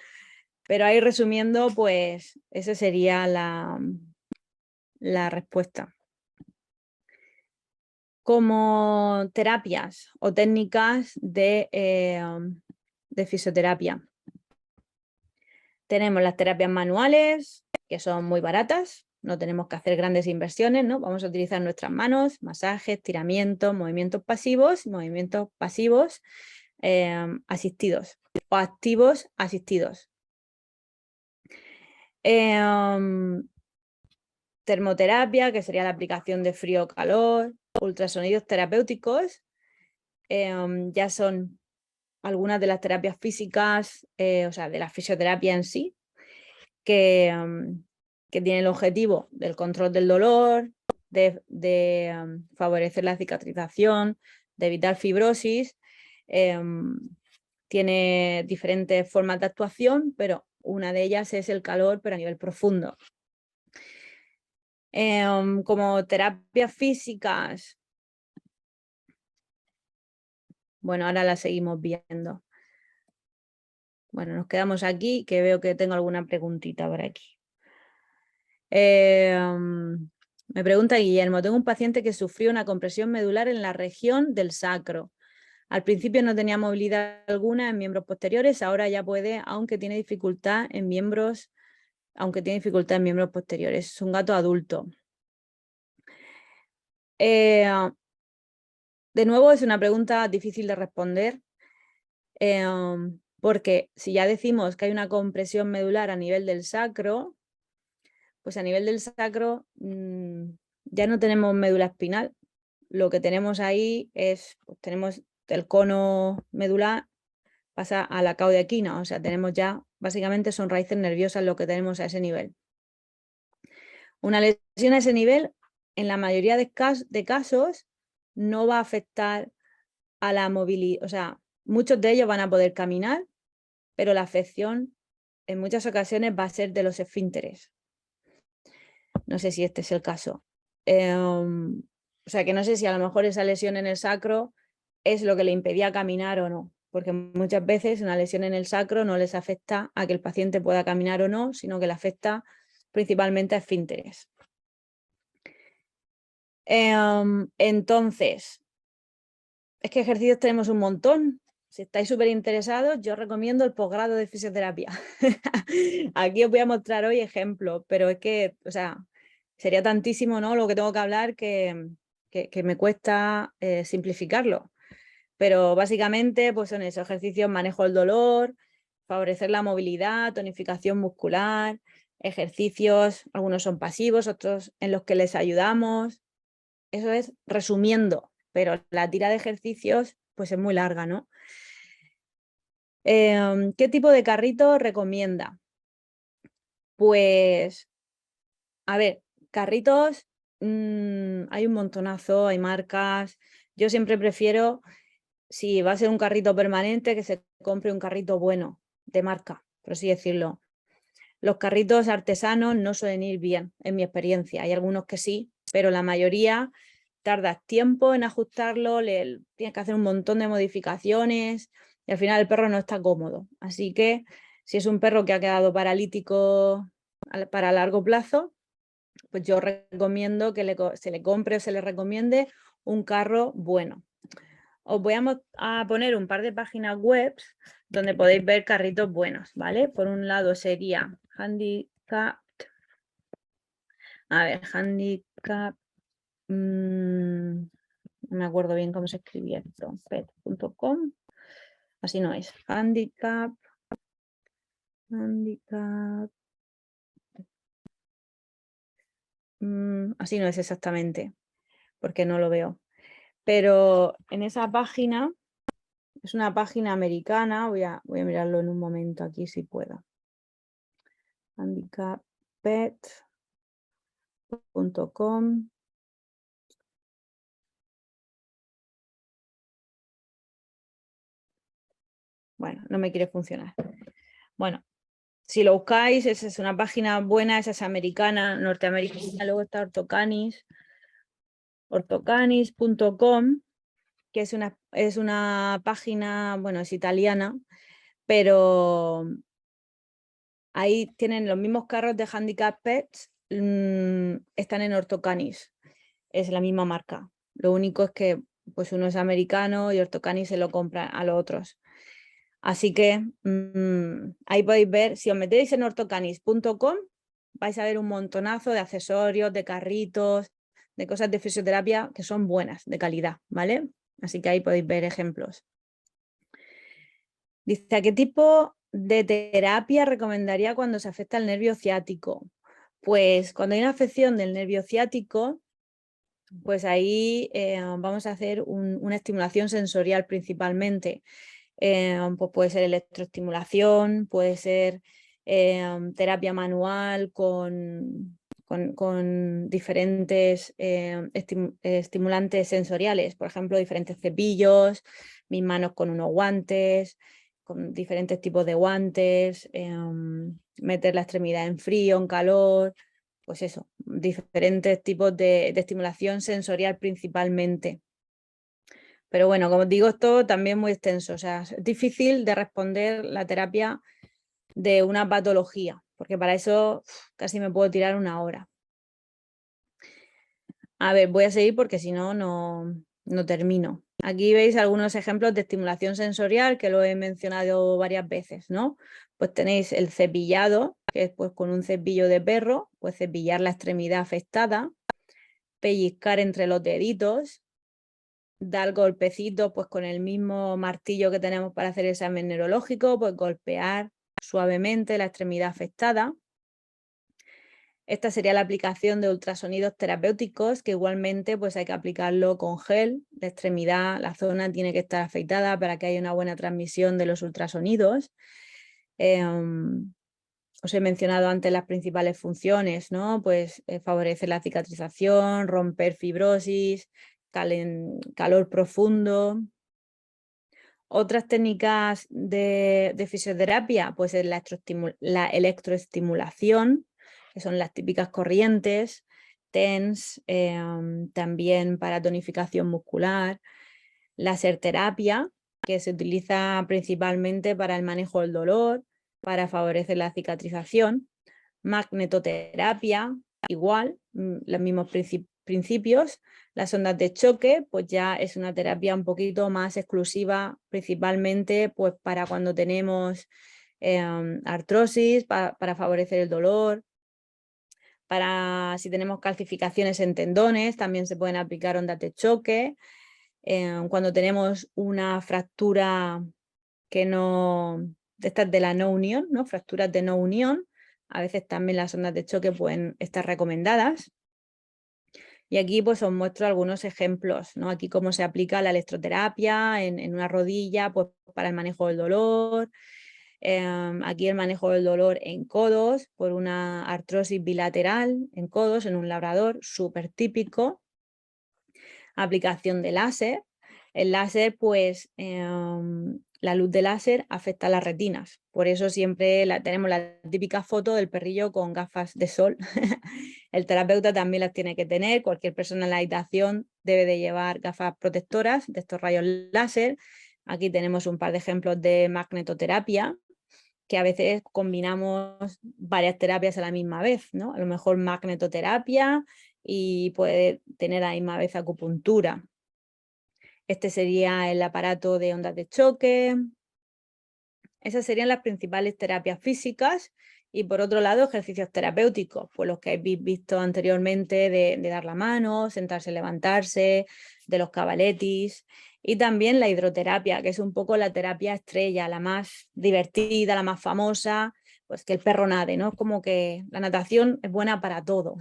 Pero ahí resumiendo, pues esa sería la respuesta. Como terapias o técnicas de fisioterapia. Tenemos las terapias manuales, que son muy baratas, no tenemos que hacer grandes inversiones, ¿no? Vamos a utilizar nuestras manos, masajes, estiramientos, movimientos pasivos asistidos o activos asistidos. Termoterapia, que sería la aplicación de frío o calor, ultrasonidos terapéuticos, ya son algunas de las terapias físicas, o sea, de la fisioterapia en sí, que tiene el objetivo del control del dolor, de favorecer la cicatrización, de evitar fibrosis. Tiene diferentes formas de actuación, pero una de ellas es el calor, pero a nivel profundo. Como terapias físicas, bueno, ahora las seguimos viendo. Bueno, nos quedamos aquí, que veo que tengo alguna preguntita por aquí. Me pregunta Guillermo, tengo un paciente que sufrió una compresión medular en la región del sacro. Al principio no tenía movilidad alguna en miembros posteriores, ahora ya puede, aunque tiene dificultad en miembros posteriores. Es un gato adulto. de nuevo es una pregunta difícil de responder, porque si ya decimos que hay una compresión medular a nivel del sacro, pues a nivel del sacro ya no tenemos médula espinal. Lo que tenemos ahí es, pues tenemos el cono medular, pasa a la caudequina, o sea, tenemos ya, básicamente son raíces nerviosas lo que tenemos a ese nivel. Una lesión a ese nivel, en la mayoría de casos, no va a afectar a la movilidad, o sea, muchos de ellos van a poder caminar, pero la afección en muchas ocasiones va a ser de los esfínteres. No sé si este es el caso. O sea, que no sé si a lo mejor esa lesión en el sacro es lo que le impedía caminar o no, porque muchas veces una lesión en el sacro no les afecta a que el paciente pueda caminar o no, sino que le afecta principalmente a esfínteres. Entonces, es que ejercicios tenemos un montón. Si estáis súper interesados, yo recomiendo el posgrado de fisioterapia. Aquí os voy a mostrar hoy ejemplos, pero es que, o sea, sería tantísimo, ¿no?, lo que tengo que hablar que me cuesta simplificarlo. Pero básicamente, pues son esos ejercicios: manejo del dolor, favorecer la movilidad, tonificación muscular, ejercicios, algunos son pasivos, otros en los que les ayudamos. Eso es resumiendo, pero la tira de ejercicios pues es muy larga, ¿no? ¿Qué tipo de carrito recomienda? Pues, a ver, carritos, hay un montonazo, hay marcas. Yo siempre prefiero, si va a ser un carrito permanente, que se compre un carrito bueno, de marca, por así decirlo. Los carritos artesanos no suelen ir bien, en mi experiencia. Hay algunos que sí, pero la mayoría tardas tiempo en ajustarlo, tienes que hacer un montón de modificaciones y al final el perro no está cómodo. Así que si es un perro que ha quedado paralítico para largo plazo, pues yo recomiendo que se le compre o se le recomiende un carro bueno. Os voy a poner un par de páginas web donde podéis ver carritos buenos, ¿vale? Por un lado sería Handicap, a ver, Handicap, no me acuerdo bien cómo se escribía esto, pet.com, así no es, Handicap, así no es exactamente, porque no lo veo. Pero en esa página, es una página americana, voy a mirarlo en un momento aquí si puedo. handicappet.com. Bueno, no me quiere funcionar. Bueno, si lo buscáis, esa es una página buena, esa es americana, norteamericana. Luego está ortocanis.com, que es una página, bueno, es italiana, pero ahí tienen los mismos carros de Handicap Pets, están en Ortocanis, es la misma marca. Lo único es que pues uno es americano y Ortocanis se lo compra a los otros. Así que ahí podéis ver, si os metéis en ortocanis.com, vais a ver un montonazo de accesorios, de carritos, de cosas de fisioterapia que son buenas, de calidad, ¿vale? Así que ahí podéis ver ejemplos. Dice, ¿a qué tipo de terapia recomendaría cuando se afecta el nervio ciático? Pues cuando hay una afección del nervio ciático, pues ahí vamos a hacer una estimulación sensorial principalmente. Pues puede ser electroestimulación, puede ser terapia manual con diferentes estimulantes sensoriales, por ejemplo, diferentes cepillos, mis manos con unos guantes, con diferentes tipos de guantes, meter la extremidad en frío, en calor, pues eso, diferentes tipos de estimulación sensorial principalmente. Pero bueno, como os digo, esto también es muy extenso, o sea, es difícil de responder la terapia de una patología, porque para eso casi me puedo tirar una hora. A ver, voy a seguir porque si no, no termino. Aquí veis algunos ejemplos de estimulación sensorial que lo he mencionado varias veces, ¿no? Pues tenéis el cepillado, que es pues con un cepillo de perro, pues cepillar la extremidad afectada, pellizcar entre los deditos, dar golpecitos pues con el mismo martillo que tenemos para hacer el examen neurológico, pues golpear suavemente la extremidad afectada. Esta sería la aplicación de ultrasonidos terapéuticos, que igualmente pues hay que aplicarlo con gel. La extremidad, la zona tiene que estar afeitada para que haya una buena transmisión de los ultrasonidos. Os he mencionado antes las principales funciones, ¿no? Pues favorecer la cicatrización, romper fibrosis, calor profundo. Otras técnicas de fisioterapia, pues es la electroestimulación, que son las típicas corrientes, TENS, también para tonificación muscular, láser terapia, que se utiliza principalmente para el manejo del dolor, para favorecer la cicatrización, magnetoterapia, igual, los mismos principios. Las ondas de choque, pues ya es una terapia un poquito más exclusiva, principalmente pues para cuando tenemos artrosis, para favorecer el dolor. Para si tenemos calcificaciones en tendones, también se pueden aplicar ondas de choque. Cuando tenemos una fractura que no, de estas de la no unión, ¿no? Fracturas de no unión, a veces también las ondas de choque pueden estar recomendadas. Y aquí pues os muestro algunos ejemplos, ¿no? Aquí cómo se aplica la electroterapia en una rodilla pues, para el manejo del dolor. Aquí el manejo del dolor en codos por una artrosis bilateral en codos, en un labrador, súper típico. Aplicación de láser. El láser, pues la luz de láser afecta a las retinas. Por eso siempre tenemos la típica foto del perrillo con gafas de sol. El terapeuta también las tiene que tener. Cualquier persona en la habitación debe de llevar gafas protectoras de estos rayos láser. Aquí tenemos un par de ejemplos de magnetoterapia, que a veces combinamos varias terapias a la misma vez, ¿no? A lo mejor magnetoterapia y puede tener a la misma vez acupuntura. Este sería el aparato de ondas de choque. Esas serían las principales terapias físicas y por otro lado ejercicios terapéuticos, pues los que habéis visto anteriormente de dar la mano, sentarse, levantarse, de los cavaletis y también la hidroterapia, que es un poco la terapia estrella, la más divertida, la más famosa, pues que el perro nade, ¿no? Es como que la natación es buena para todo.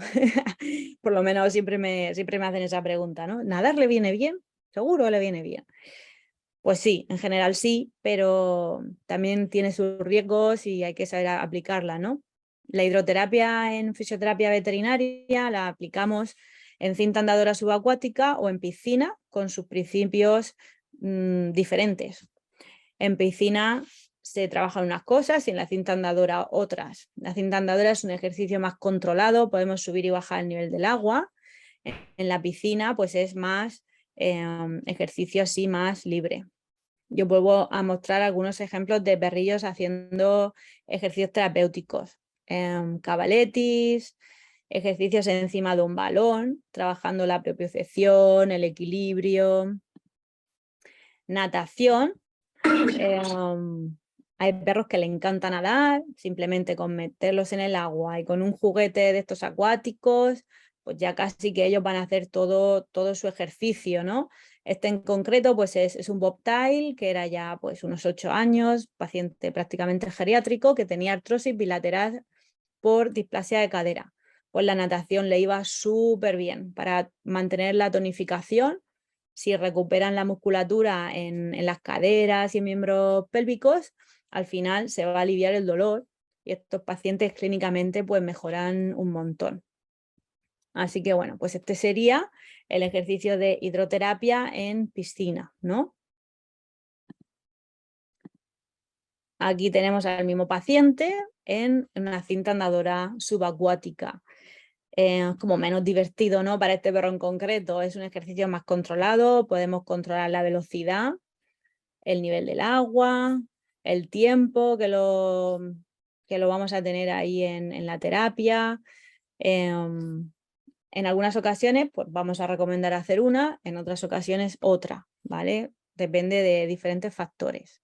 Por lo menos siempre me hacen esa pregunta, ¿no? ¿Nadar le viene bien? Seguro le viene bien. Pues sí, en general sí, pero también tiene sus riesgos y hay que saber aplicarla, ¿no? La hidroterapia en fisioterapia veterinaria la aplicamos en cinta andadora subacuática o en piscina con sus principios diferentes. En piscina se trabajan unas cosas y en la cinta andadora otras. La cinta andadora es un ejercicio más controlado, podemos subir y bajar el nivel del agua. En la piscina pues es más ejercicio así más libre. Yo vuelvo a mostrar algunos ejemplos de perrillos haciendo ejercicios terapéuticos. Cavaletis, ejercicios encima de un balón, trabajando la propiocepción, el equilibrio. Natación. Hay perros que le encanta nadar, simplemente con meterlos en el agua y con un juguete de estos acuáticos, pues ya casi que ellos van a hacer todo su ejercicio, ¿no? Este en concreto pues es un bobtail que era ya pues unos 8 años, paciente prácticamente geriátrico que tenía artrosis bilateral por displasia de cadera. Pues la natación le iba súper bien para mantener la tonificación. Si recuperan la musculatura en las caderas y en miembros pélvicos, al final se va a aliviar el dolor y estos pacientes clínicamente pues mejoran un montón. Así que bueno, pues este sería el ejercicio de hidroterapia en piscina, ¿no? Aquí tenemos al mismo paciente en una cinta andadora subacuática. Como menos divertido, ¿no? Para este perro en concreto es un ejercicio más controlado, podemos controlar la velocidad, el nivel del agua, el tiempo que lo vamos a tener ahí en la terapia. En algunas ocasiones pues vamos a recomendar hacer una, en otras ocasiones otra, ¿vale? Depende de diferentes factores.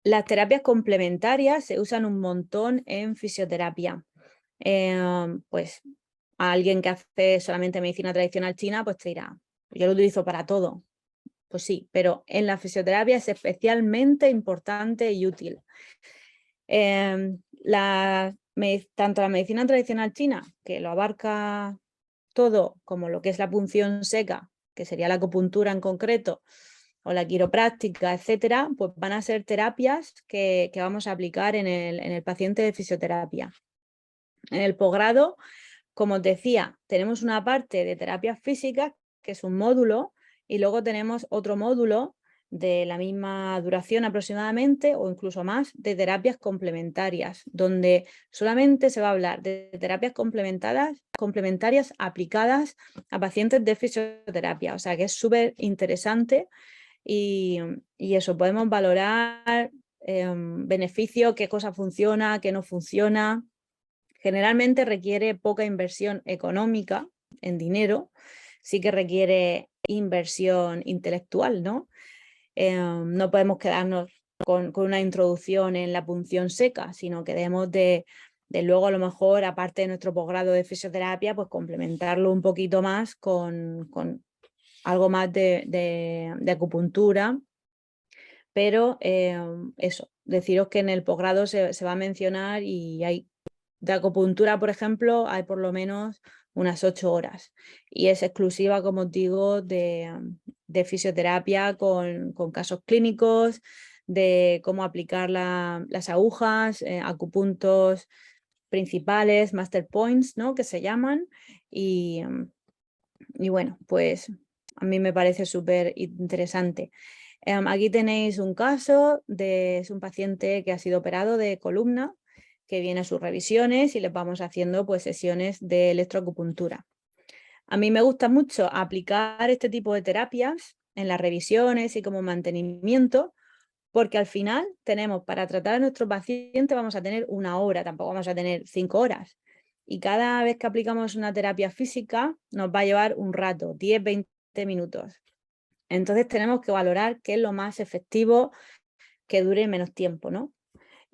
Las terapias complementarias se usan un montón en fisioterapia. Pues a alguien que hace solamente medicina tradicional china, pues te dirá, yo lo utilizo para todo. Pues sí, pero en la fisioterapia es especialmente importante y útil. Tanto la medicina tradicional china, que lo abarca todo, como lo que es la punción seca, que sería la acupuntura en concreto, o la quiropráctica, etcétera, pues van a ser terapias que vamos a aplicar en el paciente de fisioterapia. En el posgrado, como os decía, tenemos una parte de terapias físicas, que es un módulo, y luego tenemos otro módulo de la misma duración aproximadamente, o incluso más, de terapias complementarias, donde solamente se va a hablar de terapias complementarias aplicadas a pacientes de fisioterapia. O sea que es súper interesante y eso, podemos valorar beneficio, qué cosa funciona, qué no funciona. Generalmente requiere poca inversión económica en dinero, sí que requiere inversión intelectual, ¿no? No podemos quedarnos con una introducción en la punción seca, sino que debemos de luego a lo mejor, aparte de nuestro posgrado de fisioterapia, pues complementarlo un poquito más con algo más de acupuntura. Pero eso, deciros que en el posgrado se va a mencionar y hay de acupuntura, por ejemplo, hay por lo menos unas 8 horas y es exclusiva, como os digo, de fisioterapia con casos clínicos, de cómo aplicar las agujas, acupuntos principales, master points, ¿no? Que se llaman y bueno, pues a mí me parece súper interesante. Aquí tenéis un caso es un paciente que ha sido operado de columna, que viene a sus revisiones y les vamos haciendo pues sesiones de electroacupuntura. A mí me gusta mucho aplicar este tipo de terapias en las revisiones y como mantenimiento, porque al final tenemos, para tratar a nuestro paciente vamos a tener 1 hora, tampoco vamos a tener 5 horas. Y cada vez que aplicamos una terapia física nos va a llevar un rato, 10, 20 minutos. Entonces tenemos que valorar qué es lo más efectivo, que dure menos tiempo, ¿no?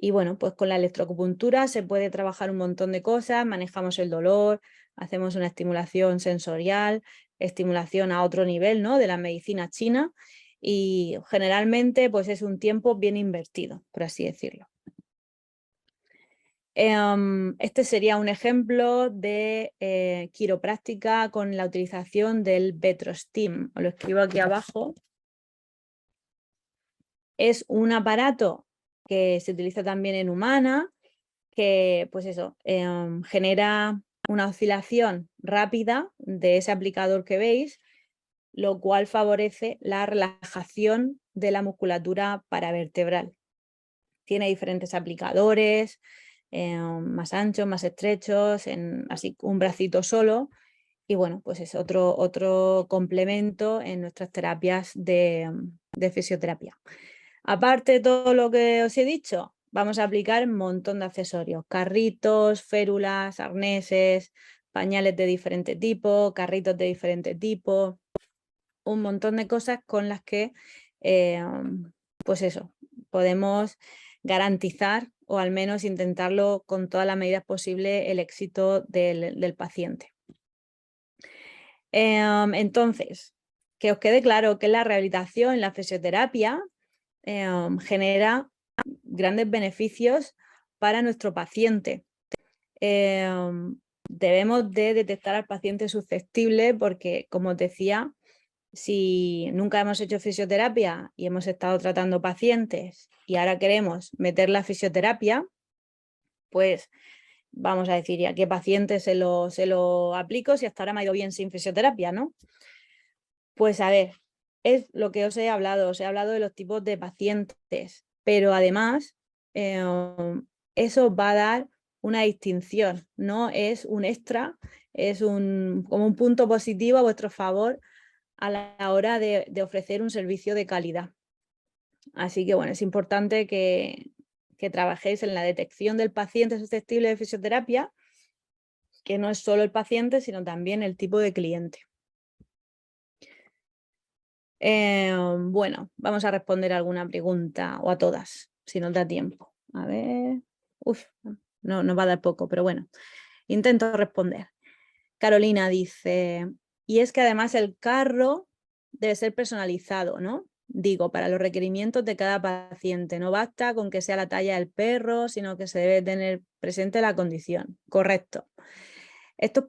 Y bueno, pues con la electroacupuntura se puede trabajar un montón de cosas, manejamos el dolor, hacemos una estimulación sensorial, estimulación a otro nivel, ¿no? De la medicina china y generalmente pues es un tiempo bien invertido, por así decirlo. Este sería un ejemplo de quiropráctica con la utilización del VetroSteam. Os lo escribo aquí abajo. Es un aparato que se utiliza también en humana, que pues eso, genera una oscilación rápida de ese aplicador que veis, lo cual favorece la relajación de la musculatura paravertebral. Tiene diferentes aplicadores, más anchos, más estrechos, así un bracito solo. Y bueno, pues es otro complemento en nuestras terapias de fisioterapia. Aparte de todo lo que os he dicho, vamos a aplicar un montón de accesorios, carritos, férulas, arneses, pañales de diferente tipo, carritos de diferente tipo, un montón de cosas con las que, pues eso, podemos garantizar o al menos intentarlo con todas las medidas posibles el éxito del paciente. Entonces, que os quede claro que la rehabilitación, la fisioterapia, genera grandes beneficios para nuestro paciente. Debemos de detectar al paciente susceptible porque, como os decía, si nunca hemos hecho fisioterapia y hemos estado tratando pacientes y ahora queremos meter la fisioterapia, pues vamos a decir, ¿y a qué paciente se lo aplico si hasta ahora me ha ido bien sin fisioterapia, ¿no? Pues a ver, es lo que os he hablado de los tipos de pacientes, pero además eso va a dar una distinción, no es un extra, es como un punto positivo a vuestro favor a la hora de ofrecer un servicio de calidad. Así que bueno, es importante que trabajéis en la detección del paciente susceptible de fisioterapia, que no es solo el paciente, sino también el tipo de cliente. Bueno, vamos a responder alguna pregunta o a todas. si nos da tiempo. A ver, no nos va a dar poco, pero bueno, intento responder. Carolina dice, y es que además el carro debe ser personalizado, ¿no? Digo, para los requerimientos de cada paciente. No basta con que sea la talla del perro, sino que se debe tener presente la condición. Correcto. Estos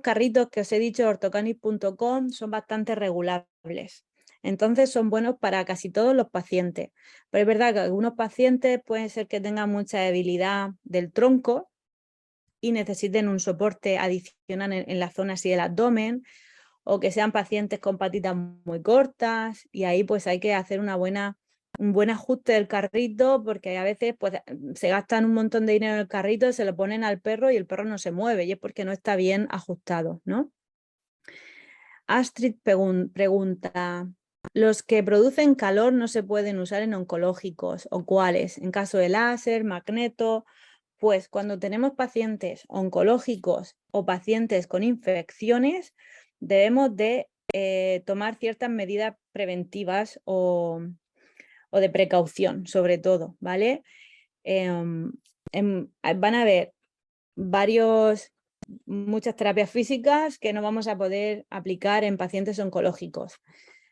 carritos que os he dicho de ortocanis.com son bastante regulables. Entonces son buenos para casi todos los pacientes. Pero es verdad que algunos pacientes pueden ser que tengan mucha debilidad del tronco y necesiten un soporte adicional en la zona así del abdomen, o que sean pacientes con patitas muy cortas, y ahí pues hay que hacer un buen ajuste del carrito, porque a veces pues, se gastan un montón de dinero en el carrito, se lo ponen al perro y el perro no se mueve, y es porque no está bien ajustado, ¿no? Astrid pregunta, ¿los que producen calor no se pueden usar en oncológicos o cuáles? En caso de láser, magneto. Pues cuando tenemos pacientes oncológicos o pacientes con infecciones, debemos de tomar ciertas medidas preventivas o de precaución, sobre todo, ¿vale? Van a haber muchas terapias físicas que no vamos a poder aplicar en pacientes oncológicos.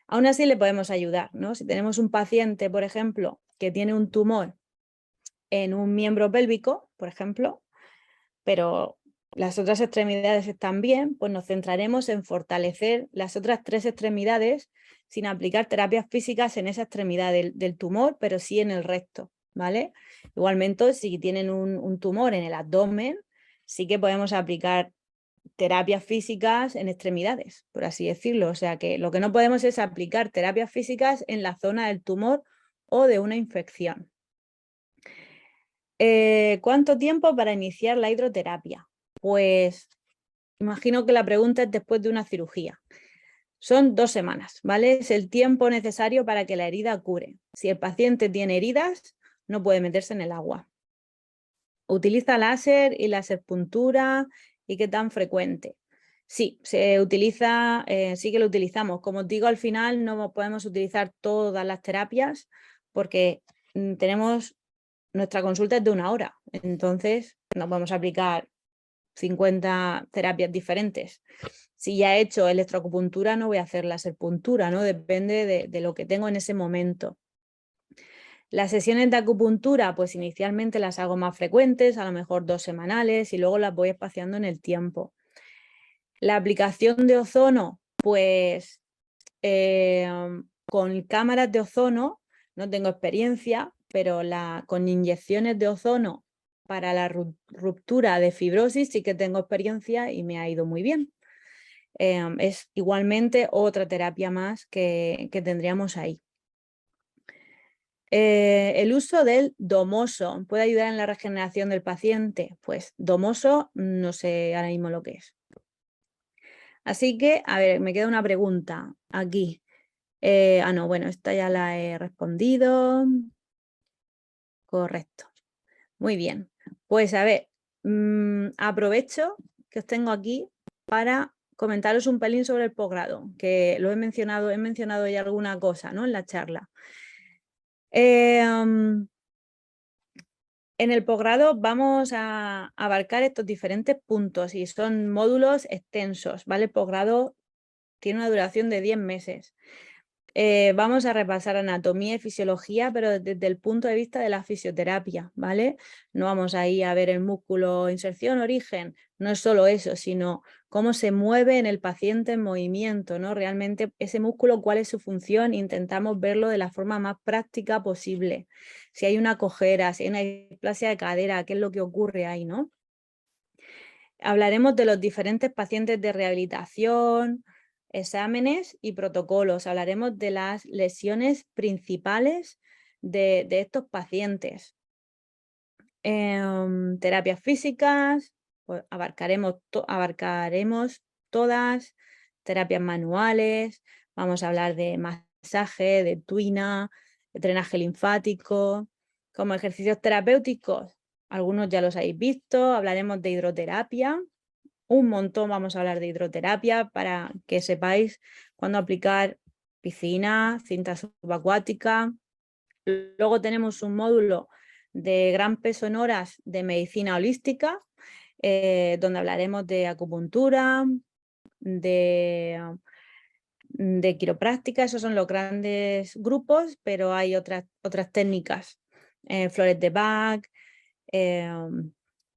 Aún así le podemos ayudar, ¿no? Si tenemos un paciente, por ejemplo, que tiene un tumor en un miembro pélvico, por ejemplo, pero las otras extremidades están bien, pues nos centraremos en fortalecer las otras 3 extremidades sin aplicar terapias físicas en esa extremidad del tumor, pero sí en el resto, ¿vale? Igualmente, si tienen un tumor en el abdomen, sí que podemos aplicar terapias físicas en extremidades, por así decirlo. O sea que lo que no podemos es aplicar terapias físicas en la zona del tumor o de una infección. ¿Cuánto tiempo para iniciar la hidroterapia? Pues imagino que la pregunta es después de una cirugía. Son 2 semanas, ¿vale? Es el tiempo necesario para que la herida cure. Si el paciente tiene heridas, no puede meterse en el agua. ¿Utiliza láser y láser puntura? ¿Y qué tan frecuente? Sí, se utiliza, sí que lo utilizamos. Como os digo, al final no podemos utilizar todas las terapias porque tenemos nuestra consulta es de 1 hora, entonces no podemos aplicar 50 terapias diferentes. Si ya he hecho electroacupuntura, no voy a hacer láser puntura, ¿no? Depende de lo que tengo en ese momento. Las sesiones de acupuntura, pues inicialmente las hago más frecuentes, a lo mejor 2 semanales, y luego las voy espaciando en el tiempo. La aplicación de ozono, pues con cámaras de ozono no tengo experiencia, pero con inyecciones de ozono para la ruptura de fibrosis sí que tengo experiencia y me ha ido muy bien. Es igualmente otra terapia más que tendríamos ahí. El uso del domoso puede ayudar en la regeneración del paciente. Pues domoso no sé ahora mismo lo que es. Así que, a ver, me queda una pregunta aquí. No, bueno, esta ya la he respondido. Correcto. Muy bien. Pues a ver, aprovecho que os tengo aquí para comentaros un pelín sobre el posgrado, que lo he mencionado ya alguna cosa, ¿no? En la charla. En el posgrado vamos a abarcar estos diferentes puntos y son módulos extensos, ¿vale? El posgrado tiene una duración de 10 meses. Vamos a repasar anatomía y fisiología, pero desde el punto de vista de la fisioterapia, ¿vale? No vamos a ir a ver el músculo, inserción, origen, no es solo eso, sino cómo se mueve en el paciente en movimiento, ¿no? Realmente ese músculo, cuál es su función, intentamos verlo de la forma más práctica posible. Si hay una cojera, si hay una displasia de cadera, qué es lo que ocurre ahí, ¿no? Hablaremos de los diferentes pacientes de rehabilitación, exámenes y protocolos. Hablaremos de las lesiones principales de estos pacientes. Terapias físicas, pues abarcaremos todas, terapias manuales, vamos a hablar de masaje, de tuina, de drenaje linfático, como ejercicios terapéuticos. Algunos ya los habéis visto, hablaremos de hidroterapia, un montón vamos a hablar de hidroterapia para que sepáis cuándo aplicar piscina, cinta subacuática, Luego tenemos un módulo de gran peso en horas de medicina holística, donde hablaremos de acupuntura, de quiropráctica. Esos son los grandes grupos, pero hay otras técnicas, flores de Bach,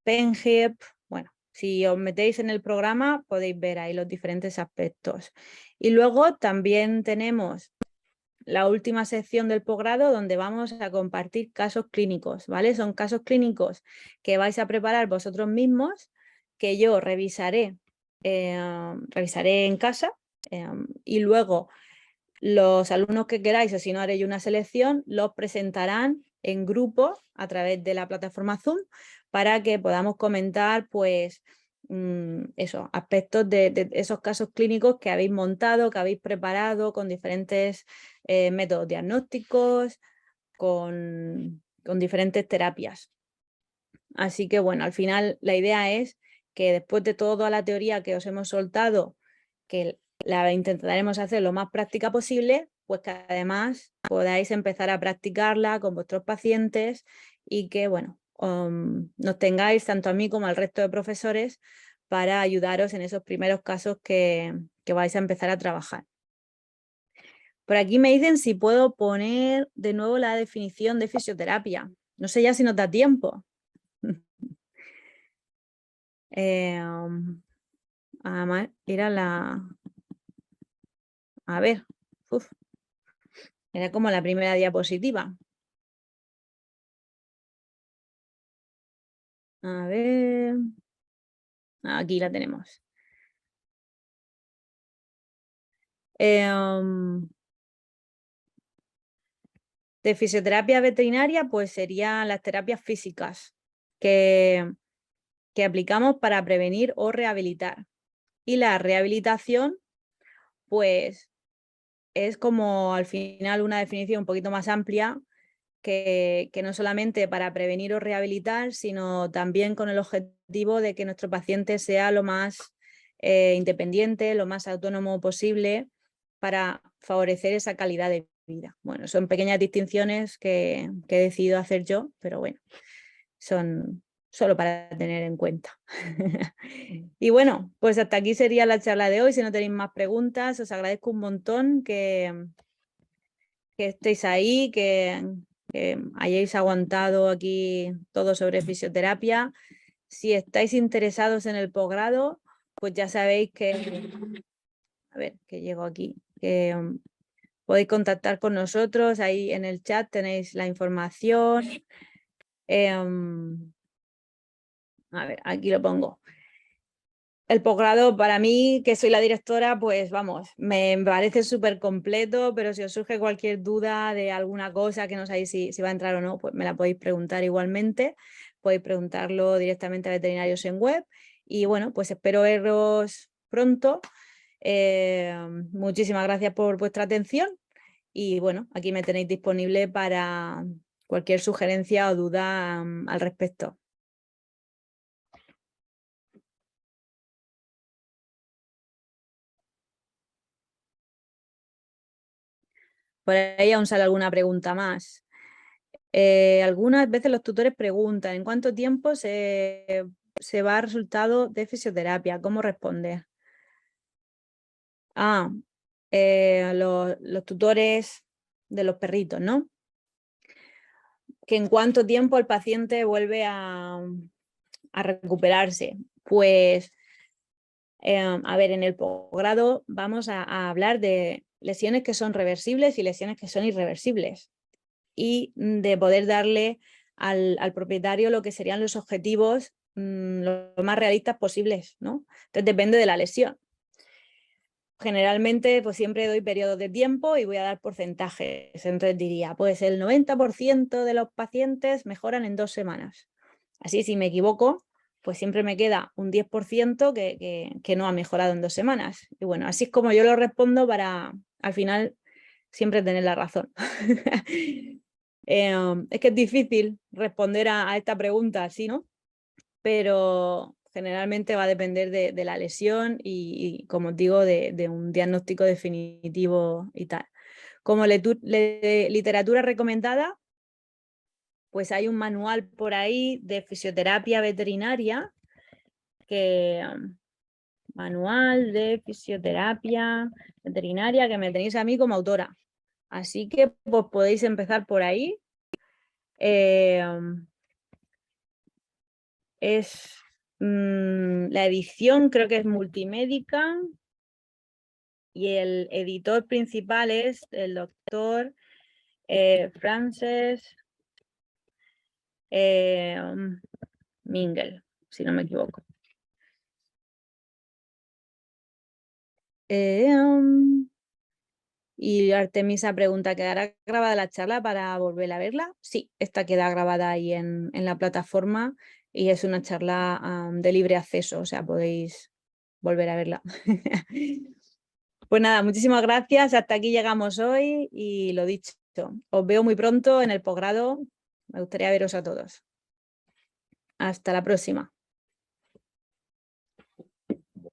Penhip. Bueno, si os metéis en el programa podéis ver ahí los diferentes aspectos. Y luego también tenemos la última sección del posgrado, donde vamos a compartir casos clínicos, ¿vale? Son casos clínicos que vais a preparar vosotros mismos, que yo revisaré en casa, y luego los alumnos que queráis, o si no haré yo una selección, los presentarán en grupo a través de la plataforma Zoom, para que podamos comentar, pues, eso, aspectos de esos casos clínicos que habéis montado, que habéis preparado con diferentes métodos diagnósticos, con diferentes terapias. Así que bueno, al final la idea es que después de toda la teoría que os hemos soltado, que la intentaremos hacer lo más práctica posible, pues que además podáis empezar a practicarla con vuestros pacientes y que, bueno, nos tengáis tanto a mí como al resto de profesores para ayudaros en esos primeros casos que vais a empezar a trabajar. Por aquí me dicen si puedo poner de nuevo la definición de fisioterapia. No sé ya si nos da tiempo. Además, era la... A ver, era como la primera diapositiva. A ver... Aquí la tenemos. De fisioterapia veterinaria, pues serían las terapias físicas que aplicamos para prevenir o rehabilitar. Y la rehabilitación, pues es como al final una definición un poquito más amplia, que no solamente para prevenir o rehabilitar, sino también con el objetivo de que nuestro paciente sea lo más independiente, lo más autónomo posible, para favorecer esa calidad de vida. Bueno, son pequeñas distinciones que he decidido hacer yo, pero bueno, son solo para tener en cuenta. Y bueno, pues hasta aquí sería la charla de hoy. Si no tenéis más preguntas, os agradezco un montón que estéis ahí, que hayáis aguantado aquí todo sobre fisioterapia. Si estáis interesados en el posgrado, pues ya sabéis que, a ver, que llego aquí, que podéis contactar con nosotros, ahí en el chat tenéis la información. A ver, aquí lo pongo. El posgrado, para mí, que soy la directora, pues vamos, me parece súper completo, pero si os surge cualquier duda de alguna cosa que no sabéis si va a entrar o no, pues me la podéis preguntar igualmente. Podéis preguntarlo directamente a Veterinarios en Web. Y bueno, pues espero veros pronto. Muchísimas gracias por vuestra atención. Y bueno, aquí me tenéis disponible para cualquier sugerencia o duda al respecto. Por ahí aún sale alguna pregunta más. Algunas veces los tutores preguntan ¿en cuánto tiempo se va al resultado de fisioterapia? ¿Cómo responder? Los tutores de los perritos, ¿no? Que en cuánto tiempo el paciente vuelve a recuperarse. Pues, a ver, en el posgrado vamos a hablar de lesiones que son reversibles y lesiones que son irreversibles, y de poder darle al propietario lo que serían los objetivos lo más realistas posibles, ¿no? Entonces depende de la lesión. Generalmente pues siempre doy periodos de tiempo y voy a dar porcentajes. Entonces diría, pues el 90% de los pacientes mejoran en 2 semanas. Así, si me equivoco, pues siempre me queda un 10% que no ha mejorado en 2 semanas. Y bueno, así es como yo lo respondo para al final siempre tener la razón. Es que es difícil responder a esta pregunta así, ¿no? Pero generalmente va a depender de la lesión y, como os digo, de un diagnóstico definitivo y tal. Como literatura recomendada, pues hay un manual por ahí de fisioterapia veterinaria, manual de fisioterapia veterinaria, que me tenéis a mí como autora. Así que pues, podéis empezar por ahí. La edición creo que es multimédica y el editor principal es el doctor Frances Mingle, si no me equivoco. Y Artemisa pregunta, ¿quedará grabada la charla para volver a verla? Sí, esta queda grabada ahí en la plataforma y es una charla de libre acceso, o sea, podéis volver a verla. Pues nada, muchísimas gracias, hasta aquí llegamos hoy y lo dicho, os veo muy pronto en el posgrado, me gustaría veros a todos. Hasta la próxima.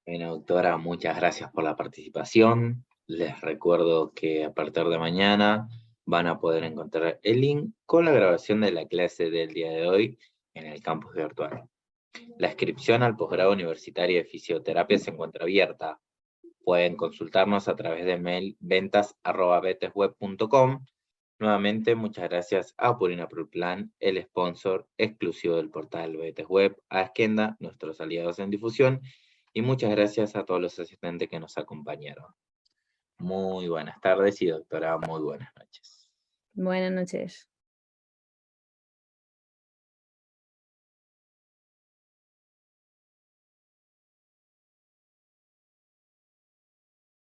Bueno, doctora, muchas gracias por la participación. Les recuerdo que a partir de mañana van a poder encontrar el link con la grabación de la clase del día de hoy en el campus virtual. La inscripción al posgrado universitario de fisioterapia se encuentra abierta. Pueden consultarnos a través de mail ventas@betesweb.com. Nuevamente, muchas gracias a Purina Proplan, el sponsor exclusivo del portal Betesweb, a Esquenda, nuestros aliados en difusión, y muchas gracias a todos los asistentes que nos acompañaron. Muy buenas tardes y doctora, muy buenas noches. Buenas noches.